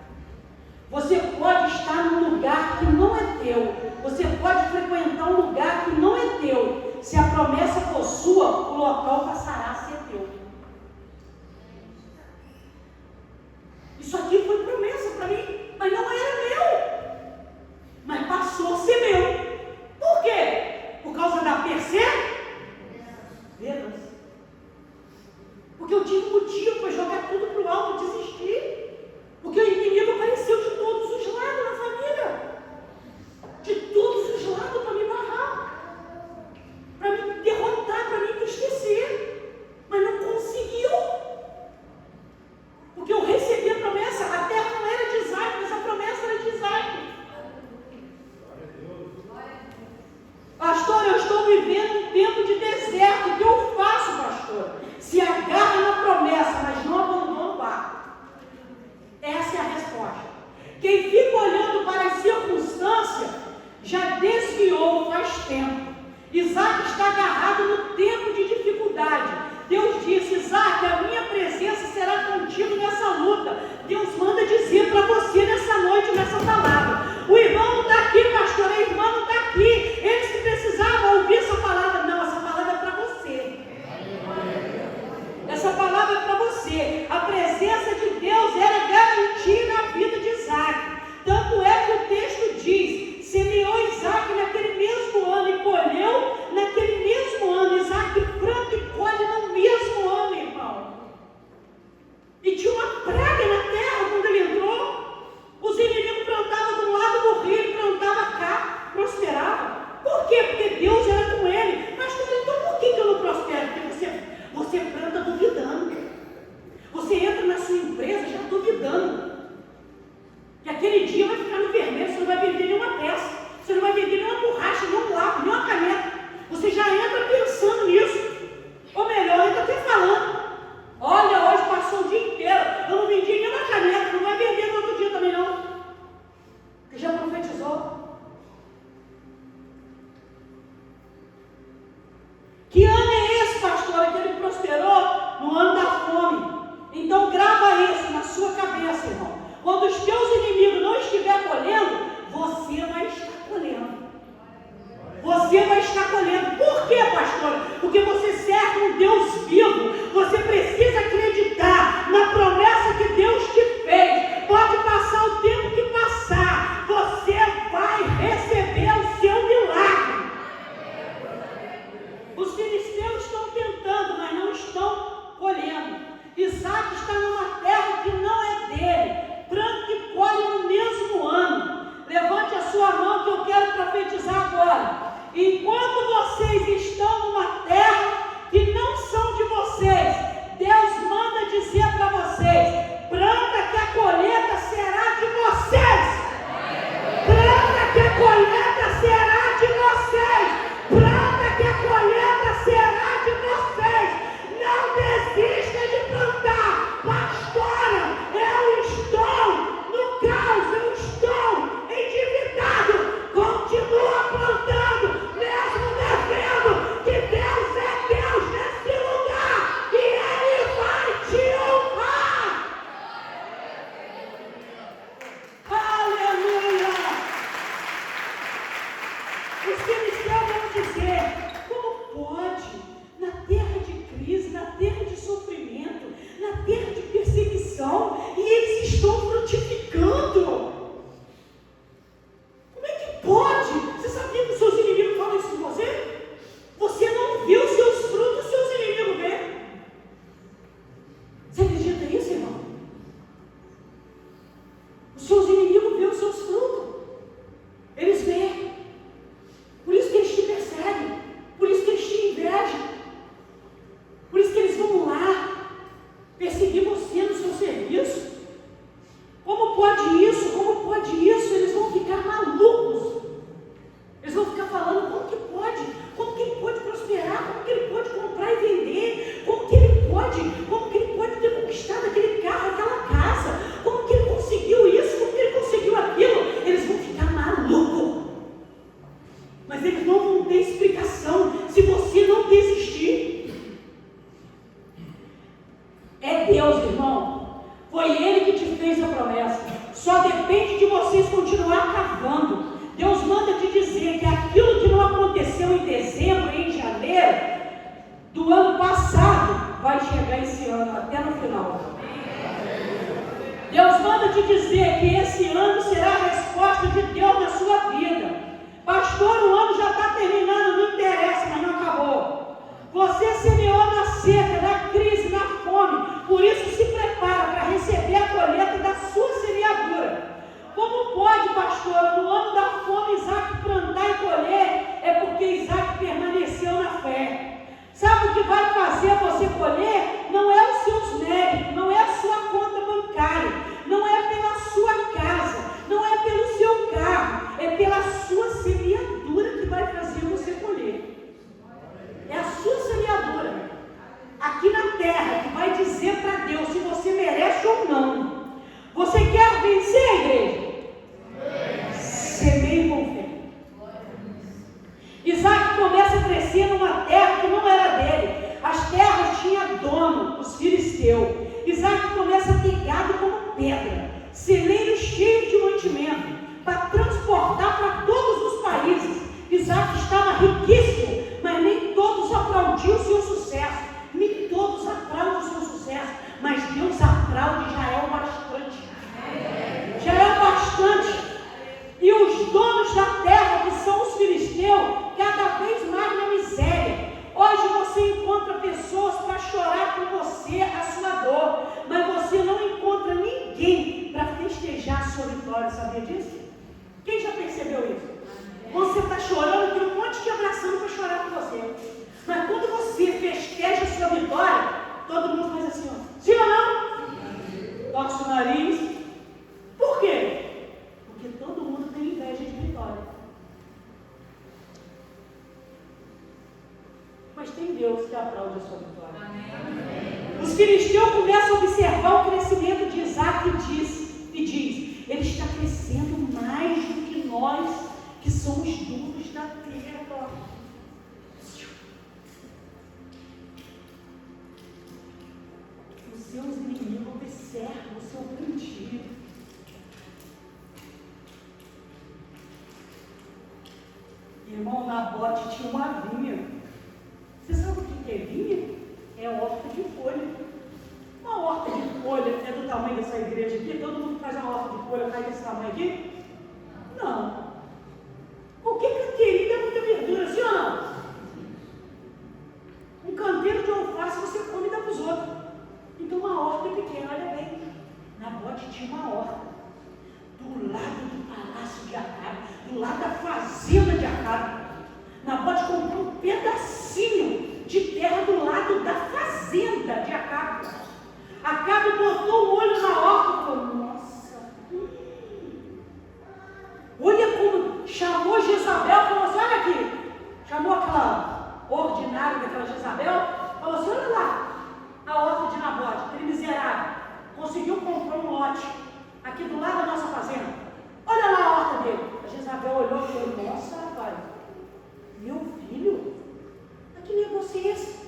Você pode estar num lugar que não é teu. Você pode frequentar um lugar que não é teu. Se a promessa for sua, o local passará a ser teu. Isso aqui foi promessa para mim, mas não era meu. Mas passou a ser meu. Por quê? Por causa da perseverança. Porque eu tive motivo para jogar tudo para o alto e desistir. Porque o inimigo apareceu de todos os lados na família. De todos os lados para me barrar. Para me derrotar, para me entristecer. Mas não conseguiu. Porque eu recebi a promessa, a terra não era de Isaac, mas a promessa era de Isaac. Pastor, eu estou vivendo um tempo de deserto. O que eu faço, pastor? Se agarra na promessa, mas não abandona o barco. Essa é a resposta. Quem fica olhando para as circunstâncias já desviou faz tempo. Isaac está agarrado no tempo de dificuldade. Deus disse, Isaac, a minha presença será contigo nessa luta. Deus manda dizer para você nessa noite, nessa palavra. O irmão não está aqui, pastor, a irmã não está aqui. Eles que precisavam ouvir essa palavra. Não, essa palavra é para você. Essa palavra é para você. A presença de Deus era garantida na vida de Isaac. Tanto é que o texto diz, semeou Isaac naquele mesmo ano e colheu naquele mesmo ano. Isaac planta e colhe no mesmo ano, irmão. E tinha uma praga na terra quando ele entrou. Os inimigos plantavam de um lado, morria, ele plantava cá, prosperava. Por quê? Porque Deus era com ele. Pastor, então por que eu não prospero? Porque você planta duvidando. Você entra na sua empresa já duvidando. Que aquele dia vai ficar no vermelho, você não vai vender nenhuma peça. Você não vai vender nenhuma borracha, nenhum lápis, nenhuma caneta. Você já entra pensando nisso. Ou melhor, entra até falando. Olha, hoje passou o dia inteiro, eu não vendi nenhuma caneta, não vai vender no outro dia também não. Você já profetizou? Que ano é esse, pastor, que ele prosperou? No ano da Quando os teus inimigos não estiverem colhendo, você vai estar colhendo. Você vai estar colhendo. Por quê, pastora? Porque você serve um Deus vivo. Você precisa acreditar na promessa que Deus te fez. Pode passar o tempo que passar, você vai receber o seu milagre. Os filisteus estão tentando, mas não estão colhendo. Isaac está numa terra que não é dele. Planta que colhe no mesmo ano. Levante a sua mão que eu quero profetizar agora. Enquanto vocês estão numa terra que não são de vocês, Deus manda dizer para vocês: planta que a colheita será de vocês. Planta que a colheita será de vocês. Planta que a colheita será de vocês. Não desista de plantar. Pastora, eu estou no caos, eu estou endividado. Continua plantando, mesmo devendo, que Deus é Deus nesse lugar e Ele vai te honrar. Aleluia! Os filisteus vão dizer: como pode, na terra de crise, na terra de sofrimento, na terra de perseguição, e eles estão frutificando? Como é que pode? Você sabia que os seus inimigos falam isso de você? Você não vê os seus frutos, os seus inimigos vê. Você acredita nisso, irmão? Os seus inimigos vê os seus frutos. Eles veem. Por isso que eles te perseguem. Por isso que eles te invejam. Por isso que eles vão lá perseguir você no seu serviço. Como pode isso? Como pode isso? Eles vão ficar malucos. Eles vão ficar falando: como que pode? Como que ele pode prosperar? Como que ele pode comprar e vender? Como que ele pode ter conquistado aquele carro, aquela casa? Como que ele conseguiu isso? Como que ele conseguiu aquilo? Eles vão ficar malucos. Mas eles não vão ter explicação se você não desistir. É Deus, irmão. Foi Ele que te fez a promessa. Só depende de vocês continuar cavando. Deus manda te dizer que aquilo que não aconteceu em dezembro e em janeiro do ano passado vai chegar esse ano, até no final. Deus manda te dizer que esse ano será a resposta de Deus na sua vida. Pastor, o ano já está terminando, não interessa, mas não acabou. Você semeou na seca, na crise, na fome. Por isso se prepara para receber a colheita da sua semeadura. Como pode, pastor, no ano da fome Isaac plantar e colher? É porque Isaac permaneceu na fé. Sabe o que vai fazer você colher? Não é os seus méritos, não é a sua conta bancária, não é pela sua casa, não é pelo seu carro, é pela sua semeadura que vai fazer você colher. É a sua semeadura aqui na terra que vai dizer para Deus se você merece ou não. Você quer vencer, igreja? Semeie com fé. Isaac começa a crescer numa terra que não era dele. As terras tinham dono, os filisteus. Isaac começa a ter gado como pedra, celeiros cheios de mantimento, para transportar para todos os países. Isaac estava riquíssimo, mas nem todos aplaudiam o seu sucesso. Nem todos aplaudem o seu sucesso, mas Deus aplaude, já é o bastante. Já é o bastante. E os donos da terra, que são os filisteus, cada vez mais na miséria. Hoje você encontra pessoas para chorar com você a sua dor, mas você não encontra ninguém para festejar a sua vitória. Sabia disso? Quem já percebeu isso? Você está chorando, tem um monte de abraçando para chorar com você. Mas quando você festeja a sua vitória, todo mundo faz assim, ó. Sim ou não? Torce o nariz. Por quê? Porque todo mundo tem inveja de vitória. Mas tem Deus que aplaude a sua vitória. Amém. Os filisteus começam a observar o crescimento de Isaac e diz: ele está crescendo mais do que nós, que somos donos da terra. Os seus inimigos observam o seu plantio. irmão, Nabote tinha uma vinha. Você sabe o que é vinha? É horta de folha. Uma horta de folha é do tamanho dessa igreja aqui? Todo mundo faz uma horta de folha, faz desse tamanho aqui? Não. O que querido é muita verdura, sim ou não? Um canteiro de alface você come e dá para os outros. Então uma horta é pequena, olha bem. Nabote tinha uma horta do lado do palácio de Acabe, do lado da fazenda de Acabe. Nabote comprou um pedacinho de terra do lado da fazenda de Acabe. Acabe botou o olho na horta e falou, nossa, olha como chamou Jezabel, falou assim, olha aqui, chamou aquela ordinária daquela Jezabel, falou assim, olha lá, a horta de Nabote, aquele miserável, conseguiu comprar um lote aqui do lado da nossa fazenda, olha lá a horta dele. A Jezabel olhou e falou, nossa, rapaz, meu filho, mas que negócio é esse?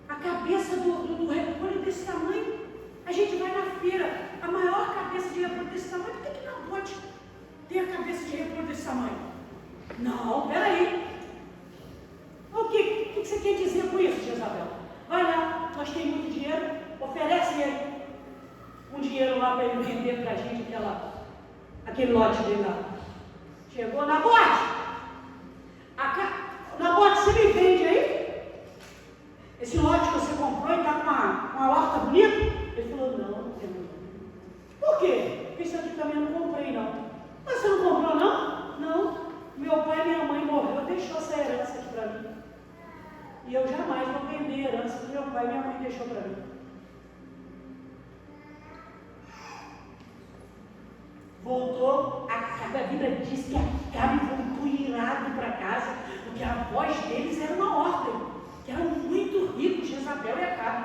A cabeça do repolho desse tamanho, a gente vai na feira, a maior cabeça de repolho desse tamanho, por que Nabote tem a cabeça de repolho desse tamanho? Não, peraí. O que você quer dizer com isso, Jezabel? Vai lá, nós temos muito dinheiro, oferece ele um dinheiro lá para ele vender para a gente aquele lote dele lá. Chegou, Nabote, Nabote, você me vende aí? Esse lote que você comprou e está com uma horta bonita? Ele falou, não. Por quê? Porque isso aqui também eu não comprei, não. Mas você não comprou, não? Não. Meu pai e minha mãe morreu, deixou essa herança aqui para mim. E eu jamais vou vender a herança que meu pai e minha mãe deixou para mim. Voltou, a Bíblia diz que Acabe voltou irado para casa, porque a voz deles era uma ordem, que eram muito ricos, Jezabel e Acabe.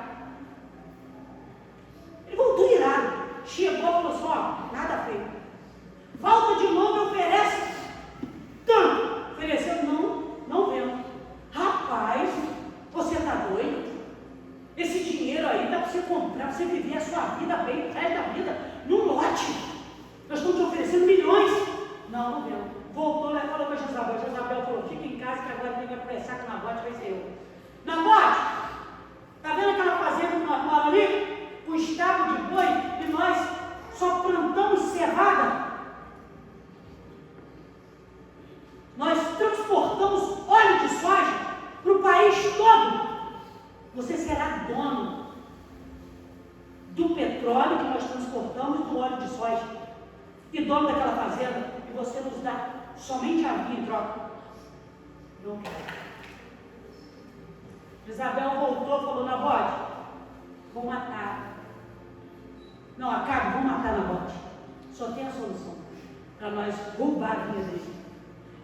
Ele voltou irado, chegou e falou assim, ó, nada feito. Volta de novo e oferece tanto. Ofereceu, não vendo. Rapaz, você está doido? Esse dinheiro aí dá para você comprar, para você viver a sua vida bem, o resto da vida, num lote. Nós estamos te oferecendo milhões. Não vendo. Voltou lá e falou para Jezabel. Jezabel falou, fica em casa que agora quem vai conversar com Nabote vai ser eu. Nabote, está vendo aquela fazenda que nós moramos ali? O estábulo de boi e nós só plantamos cevada. Nós transportamos óleo de soja para o país todo. Você será dono do petróleo que nós transportamos e do óleo de soja. E dono daquela fazenda. E você nos dá somente a vinha em troca. Não quero. Jezabel voltou e falou, Nabote, vou matar. Não, Acabe, vamos matar Nabote. Só tem a solução para nós roubar a vinha dele.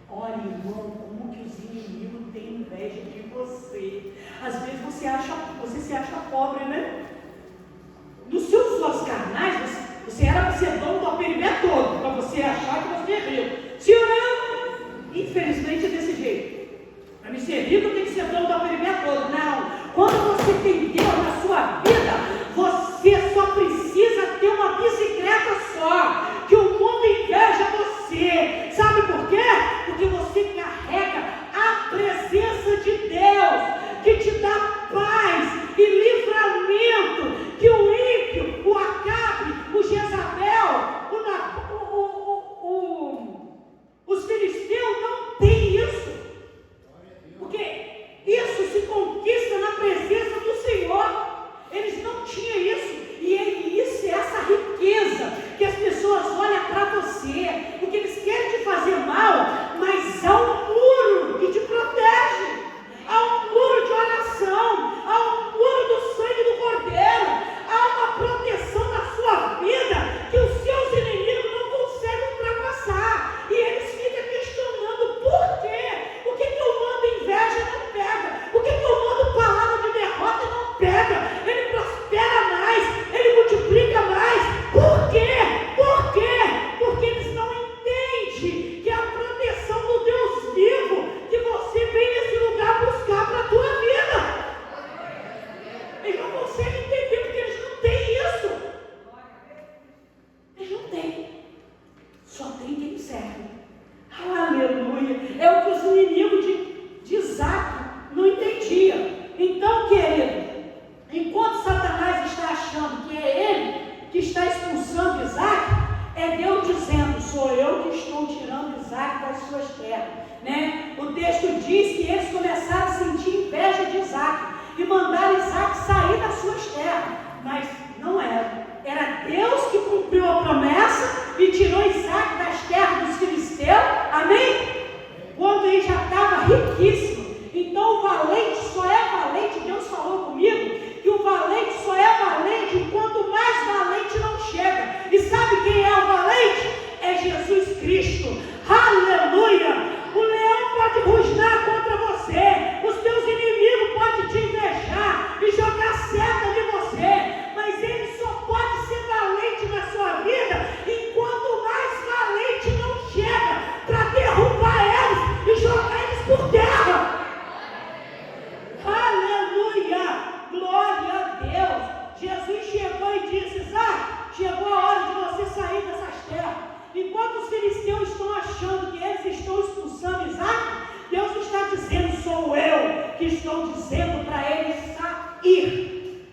Olha, irmão, como que os inimigos têm inveja de você. Às vezes você se acha pobre, né? Nos seus olhos carnais, você era para ser dono do Aperibé todo, para você achar que você é rico. Se eu não, infelizmente é desse jeito. Para me ser rico, eu tenho que ser dono do Aperibé todo. Não. Quando você tem Deus na sua vida, você só precisa ter uma bicicleta só. Que o mundo inveja você. Sabe por quê? Porque você carrega a presença de Deus, que te dá paz e livramento, que o ímpio, o Acabe, o Jezabel, os filisteus não têm isso. Porque isso se Glória a Deus! Jesus chegou e disse: Isaac, chegou a hora de você sair dessas terras. Enquanto os filisteus estão achando que eles estão expulsando Isaac, Deus está dizendo: sou eu que estou dizendo para ele sair.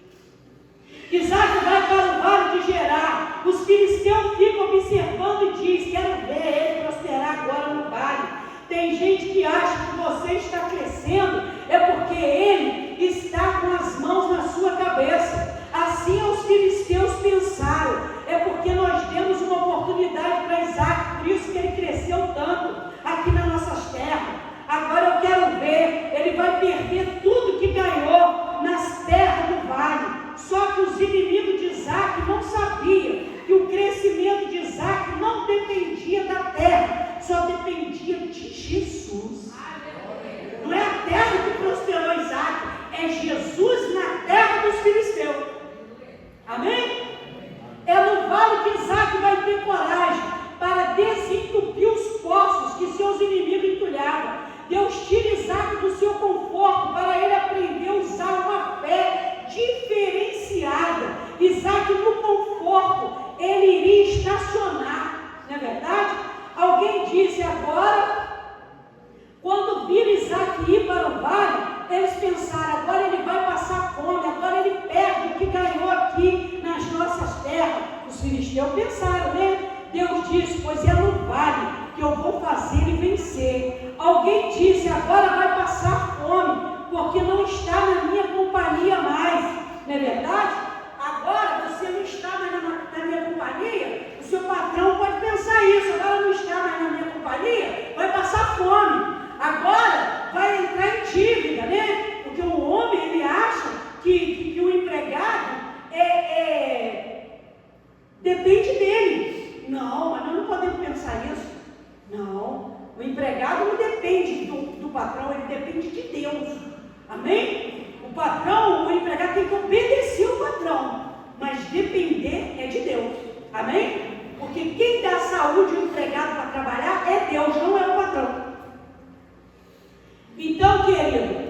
Isaac vai para o vale de Gerar. Os filisteus ficam observando e diz: quero ver ele prosperar agora no vale. Tem gente que acha que você está crescendo é porque ele está com as mãos na sua cabeça. Assim os filisteus pensaram: é porque nós demos uma oportunidade para Isaac, por isso que ele cresceu tanto aqui nas nossas terras. Agora eu quero ver, ele vai perder tudo que ganhou nas terras do vale. Só que os inimigos de Isaac não sabiam que o crescimento de Isaac não dependia da terra, só dependia de Jesus. Não é a terra que prosperou Isaac, é Jesus na terra dos filisteus. Amém? É no vale que Isaac vai ter coragem para desentupir os poços que seus inimigos entulhavam. Deus tira Isaac do seu conforto para ele aprender a usar uma fé diferenciada. Isaac no conforto, ele iria estacionar, não é verdade? Alguém disse agora, quando viram Isaac ir para o vale, eles pensaram: agora ele vai passar fome, agora ele perde o que ganhou aqui nas nossas terras. Os filisteus pensaram, né? Deus disse: pois é no vale que eu vou fazer ele vencer. Alguém disse: agora vai passar fome, porque não está na minha companhia mais. Não é verdade? Agora você não está mais na minha companhia. O seu patrão pode pensar isso: agora não está mais na minha companhia, vai passar fome. Agora vai entrar em dívida, né? Porque o homem, ele acha que o empregado depende dele. Não, mas nós não podemos pensar isso. Não, o empregado não depende do patrão, ele depende de Deus. Amém? O patrão, o empregado tem que obedecer o patrão, mas depender é de Deus. Amém? Porque quem dá saúde ao empregado para trabalhar é Deus, não é o patrão. Então, querido,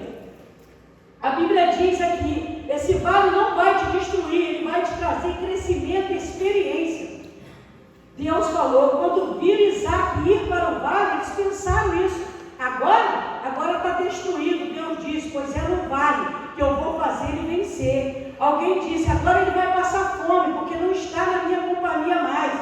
a Bíblia diz aqui: esse vale não vai te destruir, ele vai te trazer crescimento e experiência. Deus falou, quando viram Isaac ir para o vale, eles pensaram isso. Agora está destruído. Deus disse: pois é no vale que eu vou fazer ele vencer. Alguém disse: agora ele vai passar fome, porque não está na minha companhia mais.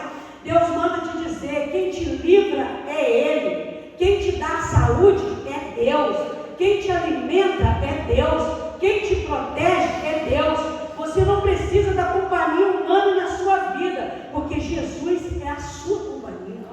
Deus manda te dizer: quem te livra é Ele. Quem te dá saúde é Deus. Quem te alimenta é Deus. Quem te protege é Deus. Você não precisa da companhia humana na sua vida, porque Jesus é a sua companhia.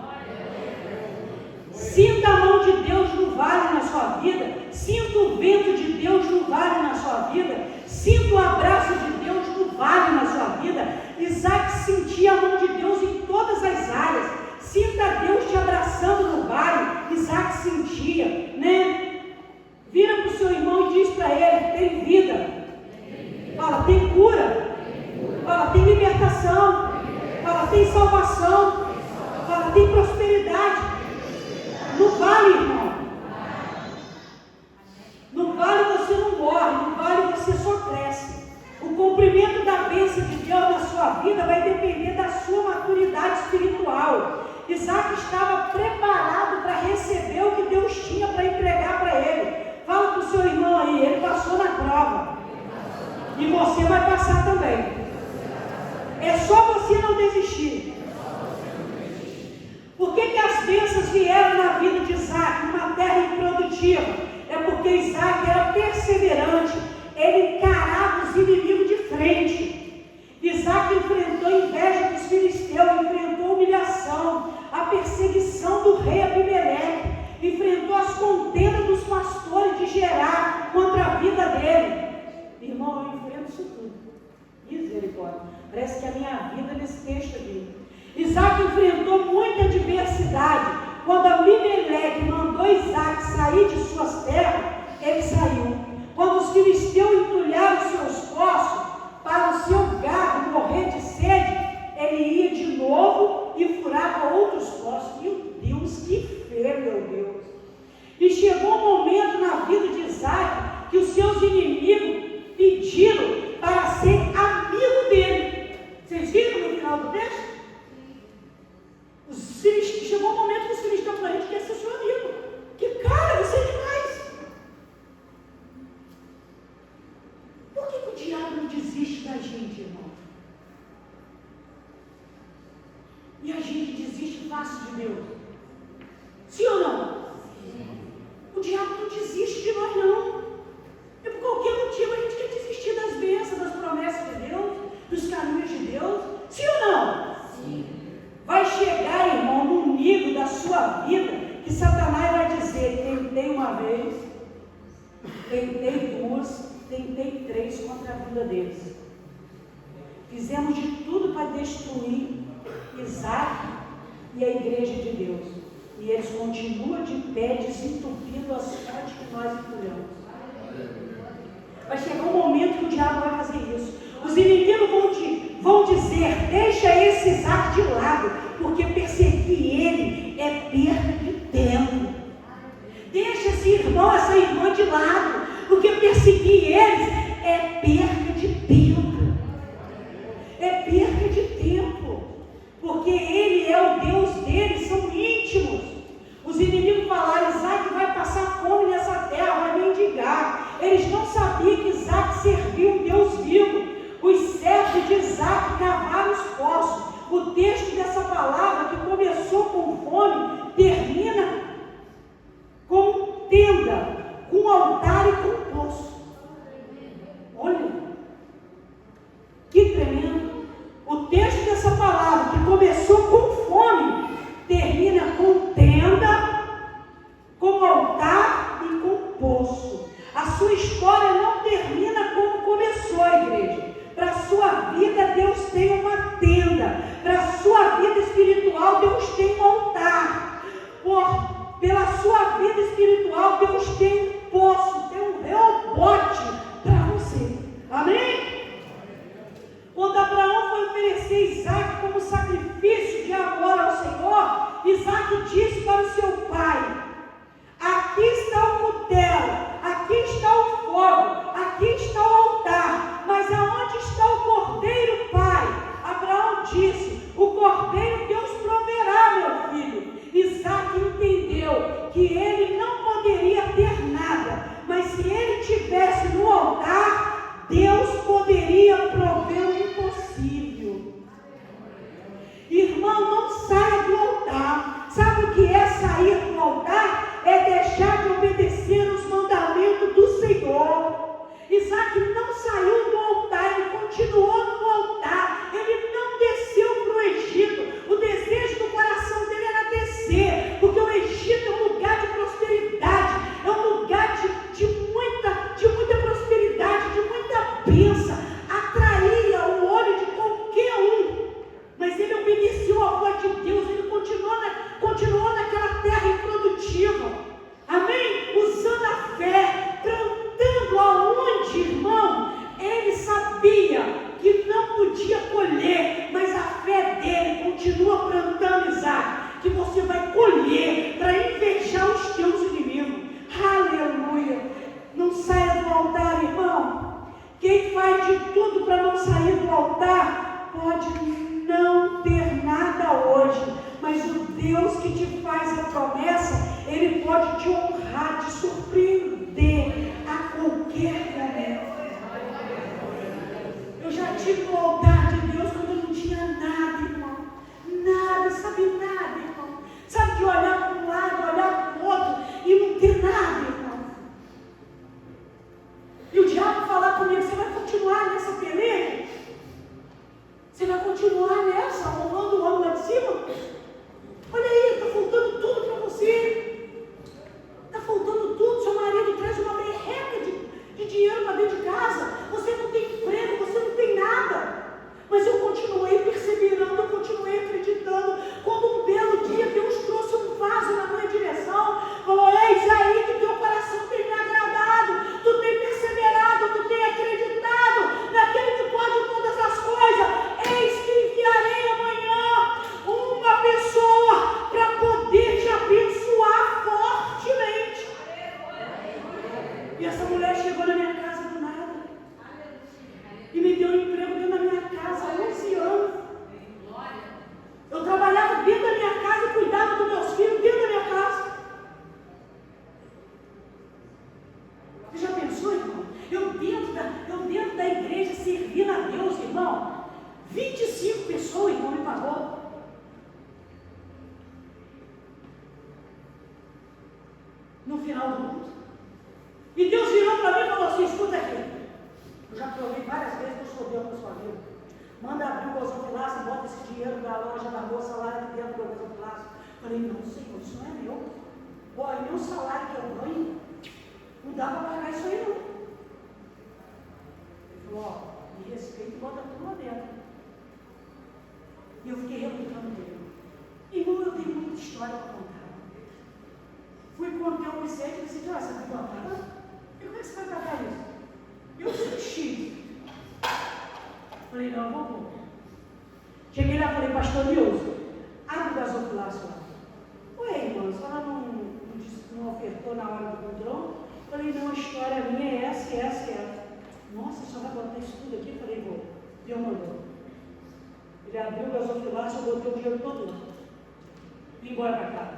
Sinta a mão de Deus no vale na sua vida. Sinta o vento de Deus no vale na sua vida. Sinta o abraço de Deus no vale na sua vida. Isaac sentia a mão de Deus em todas as áreas. Sinta Deus te abraçando no vale. Isaac sentia, né? Vira para o seu irmão e diz para ele: tem vida. Fala: tem cura. Fala: tem libertação. Fala: tem salvação. Fala: tem prosperidade. No vale, irmão. No vale você não morre, no vale você só cresce. O cumprimento da bênção de Deus na sua vida vai depender da sua maturidade espiritual. Isaac estava preparado para receber o que Deus tinha para entregar para ele. Fala para o seu irmão aí: ele passou na prova. E você vai passar também. É só você não desistir. Por que as bênçãos vieram na vida de Isaac, numa terra improdutiva? É porque Isaac era perseverante. Ele encarava os inimigos de frente. Isaac enfrentou a inveja dos filisteus, enfrentou a humilhação, a perseguição do rei Abimeleque, enfrentou as contendas dos pastores de Gerar contra a vida dele. Irmão, eu enfrento isso tudo. Misericórdia. Parece que a minha vida nesse texto aqui. Isaac enfrentou muita adversidade. Quando Abimeleque mandou Isaac sair de suas terras, ele saiu. Quando os filisteus entulharam seus poços para o seu gado morrer de sede, ele ia de novo e furava outros poços. Meu Deus, que fé, meu Deus! E chegou um momento na vida de Isaac que os seus inimigos pediram desiste da gente, irmão. E a gente desiste fácil de Deus. Sim ou não? Sim. O diabo não desiste de nós, não. E por qualquer motivo a gente quer desistir das bênçãos, das promessas de Deus, dos caminhos de Deus. Sim ou não? Sim. Vai chegar, irmão, num nível da sua vida que Satanás vai dizer: tentei uma vez, tentei duas, tentei três contra a vida deles. Fizemos de tudo para destruir Isaac e a igreja de Deus. E eles continuam de pé, desentupindo as fontes que nós entulhamos. Vai chegar um momento que o diabo vai fazer isso. Os inimigos vão dizer: deixa esse Isaac de lado, porque perseguir ele é perda de tempo. Deixa esse irmão, essa irmã de lado, porque perseguir eles é perda de tempo. É perda de tempo. Porque ele é o Deus deles, são íntimos. Os inimigos falaram: Isaac vai passar fome nessa terra, vai mendigar. Eles não sabiam que Isaac servia um Deus vivo. Os servos de Isaac cavaram os poços. O texto dessa palavra, que começou com fome, termina com tenda, com altar e com poço. Olha, que tremendo. O texto dessa palavra, que começou com fome, termina com tenda, com altar e com poço. A sua história não termina como começou, a igreja. Para a sua vida, Deus tem uma tenda. Para a sua vida espiritual, Deus tem um altar. Pela sua vida espiritual, Deus tem um poço, tem um rebote para você. Amém? Quando Abraão foi oferecer Isaac como sacrifício de amor ao Senhor, Isaac disse para o seu pai: aqui está o cutelo, aqui está o fogo, aqui está o altar, mas aonde está o cordeiro, pai? Abraão disse: o cordeiro Deus proverá, meu filho. Isaac entendeu que ele não poderia ter nada, mas se ele tivesse no altar, Deus poderia prover o impossível. Irmão, não saia do altar. Sabe o que é sair do altar? É deixar de obedecer os mandamentos do Senhor. Isaac não saiu do altar, ele continuou no altar. Ele não desceu para o Egito. O desejo do coração dele era descer, porque o Egito é um lugar de prosperidade, é um lugar de muita prosperidade, de muita bênção. Atraía o olho de qualquer um. Mas ele obedeceu a voz de Deus, ele continuou naquela terra improdutiva. Amém? Usando a fé, plantando aonde, irmão? Ele sabia que não podia colher, mas a fé dele continua plantando, Isaac, que você vai colher para invejar os teus inimigos. Aleluia! Não saia do altar, irmão. Quem faz de tudo para não sair do altar, pode não ter nada hoje, mas o Deus que te faz a promessa, Ele pode te honrar, te surpreender a qualquer momento. Eu já tive no altar de Deus quando eu não tinha nada, irmão. Nada, sabe nada, irmão. Sabe de olhar para um lado, olhar para o outro e não ter nada, irmão. E o diabo falar comigo: você vai continuar nessa peleja? Você vai continuar nessa, rolando o ano lá de cima? Olha aí, está faltando tudo para você. Está faltando tudo. Seu marido traz uma merreca de dinheiro para dentro de casa. Você não tem emprego, você não tem nada. Mas eu continuei perseverando, eu continuei acreditando. Quando um belo dia Deus trouxe um vaso na minha direção, falou: eis aí que teu coração tem me agradado, tu tem perseverado, tu tem acreditado naquele que pode todas as coisas. Eis que enviarei amanhã uma pessoa para poder te abençoar fortemente. E essa mulher chegou na minha casa do nada. final do culto. E Deus virou para mim e falou assim: escuta aqui. Eu já provei várias vezes que eu sou Deus na sua vida. Manda abrir o gasofilaço, bota esse dinheiro da loja da moça lá dentro do gasofilaço. Falei: não, Senhor, isso não é meu. Olha, meu salário que eu ganho, não dá para pagar isso aí não. Ele falou: ó, me respeita e bota tudo lá dentro. E eu fiquei relutando dele. Irmão, eu tenho muita história para contar. Fui contar o Vicente e disse: você vai contar? E como é que você vai pagar isso? Eu senti. Falei: não, vou. Cheguei lá e falei: pastor Nilson, abre o gasofilaço lá. Ué, irmã, a senhora não ofertou na hora do controle? Falei: não, a história minha é essa, essa, essa. Nossa, a senhora vai botar isso tudo aqui? Falei: vou. Deus mandou. Ele abriu o gasofilaço, eu botei o dinheiro todo lá. Vim embora para casa.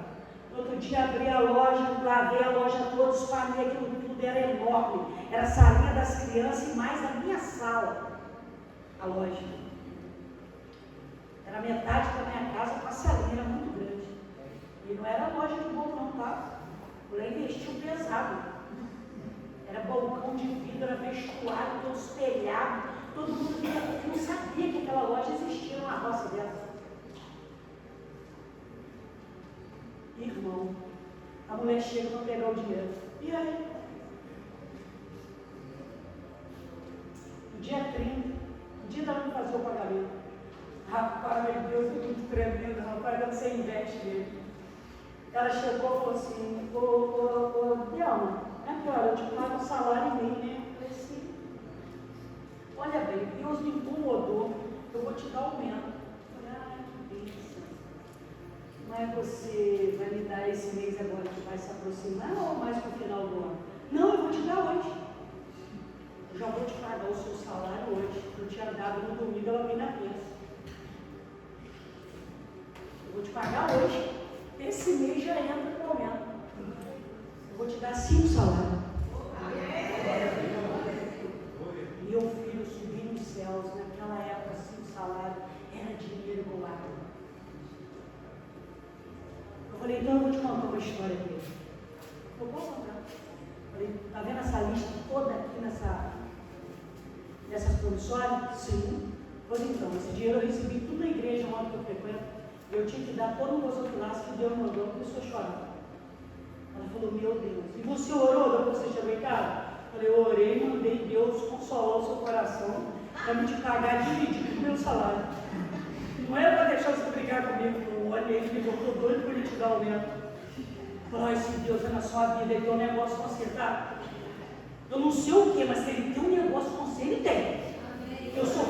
No outro dia abri a loja, lavei a loja toda, espanei, aquilo tudo era enorme. Era a salinha das crianças e mais a minha sala. A loja. Era metade da minha casa com a salinha, era muito grande. E não era loja de bom não, tá? Eu lá investiu pesado. Era balcão de vidro, era vestuário, todo espelhado. Todo mundo não sabia que aquela loja existia numa roça dessa. Irmão, a mulher chega para pegar o dinheiro. E aí? No dia 30, o dia dela não fazer o pagamento. Rapaz, meu Deus, é muito tremendo, rapaz, quando você investe nele. Ela chegou e falou assim: Bielma, agora eu te pago um salário e meio, né? Eu falei assim: olha bem, Deus me incomodou, eu vou te dar aumento. Eu falei: ai, que bênção. Mas você vai me dar esse mês agora que vai se aproximar ou mais para o final do ano? Não, eu vou te dar hoje. Eu já vou te pagar o seu salário hoje. Eu tinha dado no domingo, ela veio na terça. Eu vou te pagar hoje. Esse mês já entra com aumento. Eu vou te dar 5 salários. Meu filho subiu nos céus. Naquela época, 5 salários era dinheiro igual água. Eu falei: então eu vou te contar uma história dele. Eu posso contar? Eu falei: tá vendo essa lista toda aqui nessas condições? Sim. Eu falei: então, esse dinheiro eu recebi tudo na igreja onde eu frequento. Eu tinha que dar todo o gasofilaço que Deus mandou, começou a chorar. Ela falou: meu Deus, e você orou depois que você chegou em casa? Eu falei: eu orei e mandei Deus consolar o seu coração para me te pagar dividido o meu salário. Não era para deixar você brigar comigo, não. Olha, ele me botou doido para ele te dar aumento. Falei: se Deus é na sua vida, ele tem um negócio com você, tá? Eu não sei o que, mas se ele tem um negócio com você, ele tem. Eu sou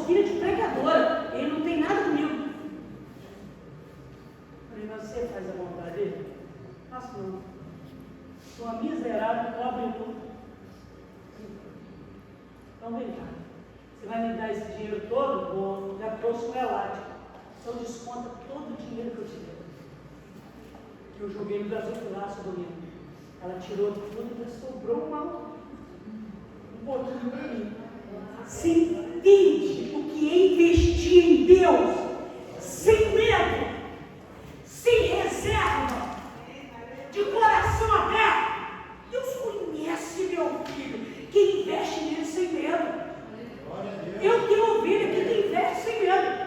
filha de pregadora, ele não tem nada comigo. Falei: mas você faz a vontade dele? Faço não. Sou uma miserável, pobre e tudo. Então vem cá. Você vai me dar esse dinheiro todo? Ou já trouxe um elástico? Então desconta todo o dinheiro que eu te dei. Que eu joguei no gasofilaço domingo. Ela tirou tudo e sobrou um pouquinho para mim. Você entende o que é investir em Deus? Sem medo, sem reserva, de coração aberto. Deus conhece, meu filho, quem investe nele sem medo. Eu tenho ovelha que investe sem medo.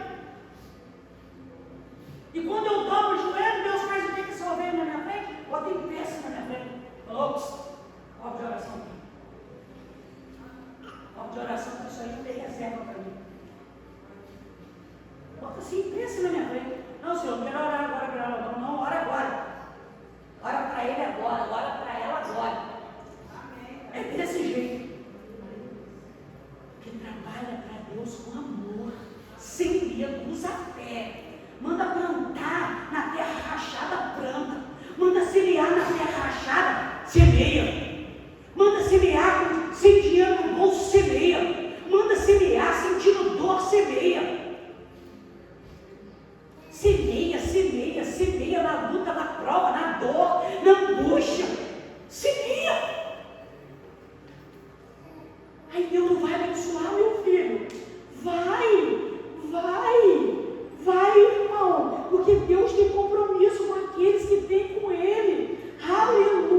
E quando eu dobro o joelho, Deus faz o que com essa ovelha na minha frente? Bota em pé na minha frente. Falou: ó, de oração aqui. Ó, de oração, que isso aí não tem reserva para mim. Bota assim, pensa na minha frente. Não, Senhor, não quero orar agora para ela, não. Não, ora agora. Ora para ele agora, ora para ela agora. É desse jeito. Porque trabalha para Deus com amor, sem medo, usa fé. Manda plantar na terra rachada, planta. Manda semear na terra rachada, semeia. Manda semear sem dinheiro no bolso, semeia. Manda semear sentindo dor, semeia. Semeia, semeia, semeia na luta, na prova, na dor, na angústia. Semeia. Aí Deus não vai abençoar, meu filho. Vai, irmão. Porque Deus tem compromisso com aqueles que vêm com Ele. Aleluia.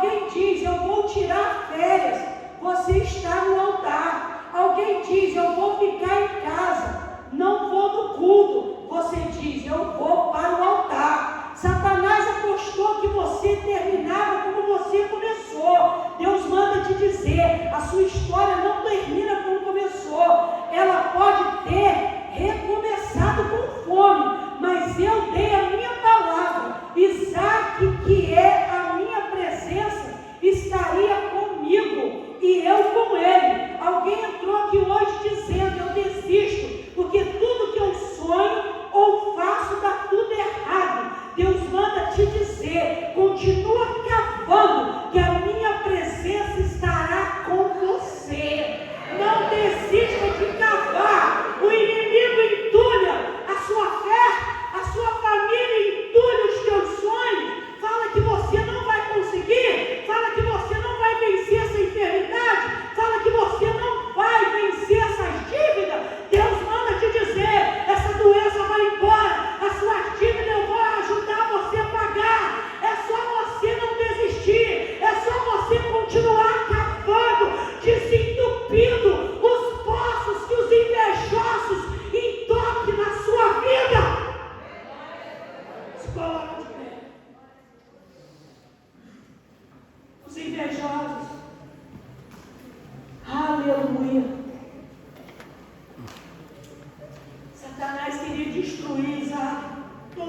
Alguém diz, eu vou tirar férias, você está no altar. Alguém diz, eu vou ficar em casa, não vou no culto, você diz, eu vou para o altar. Satanás apostou que você terminava como você começou. Deus manda te dizer, a sua história não termina como começou. Ela pode ter recomeçado com fome, mas eu dei a minha palavra. Isaac, que é a minha presença, estaria comigo e eu com ele. Alguém entrou aqui hoje dizendo, eu desisto, porque tudo que eu sonho ou faço dá tudo errado. Deus manda te dizer, continua cavando, que a minha presença estará com você. Não desista de cavar. O inimigo entulha a sua fé, a sua família entulha os teus sonhos. Fala que você não vai conseguir, fala que você não vai vencer essa enfermidade, fala que você não vai vencer essas dívidas. Deus manda te dizer, essa doença vai embora, as suas dívidas eu vou ajudar você a pagar. É só você não desistir, é só você continuar cavando, desentupindo os poços que os invejosos entopem na sua vida. Se coloca de pé. Os invejosos, aleluia.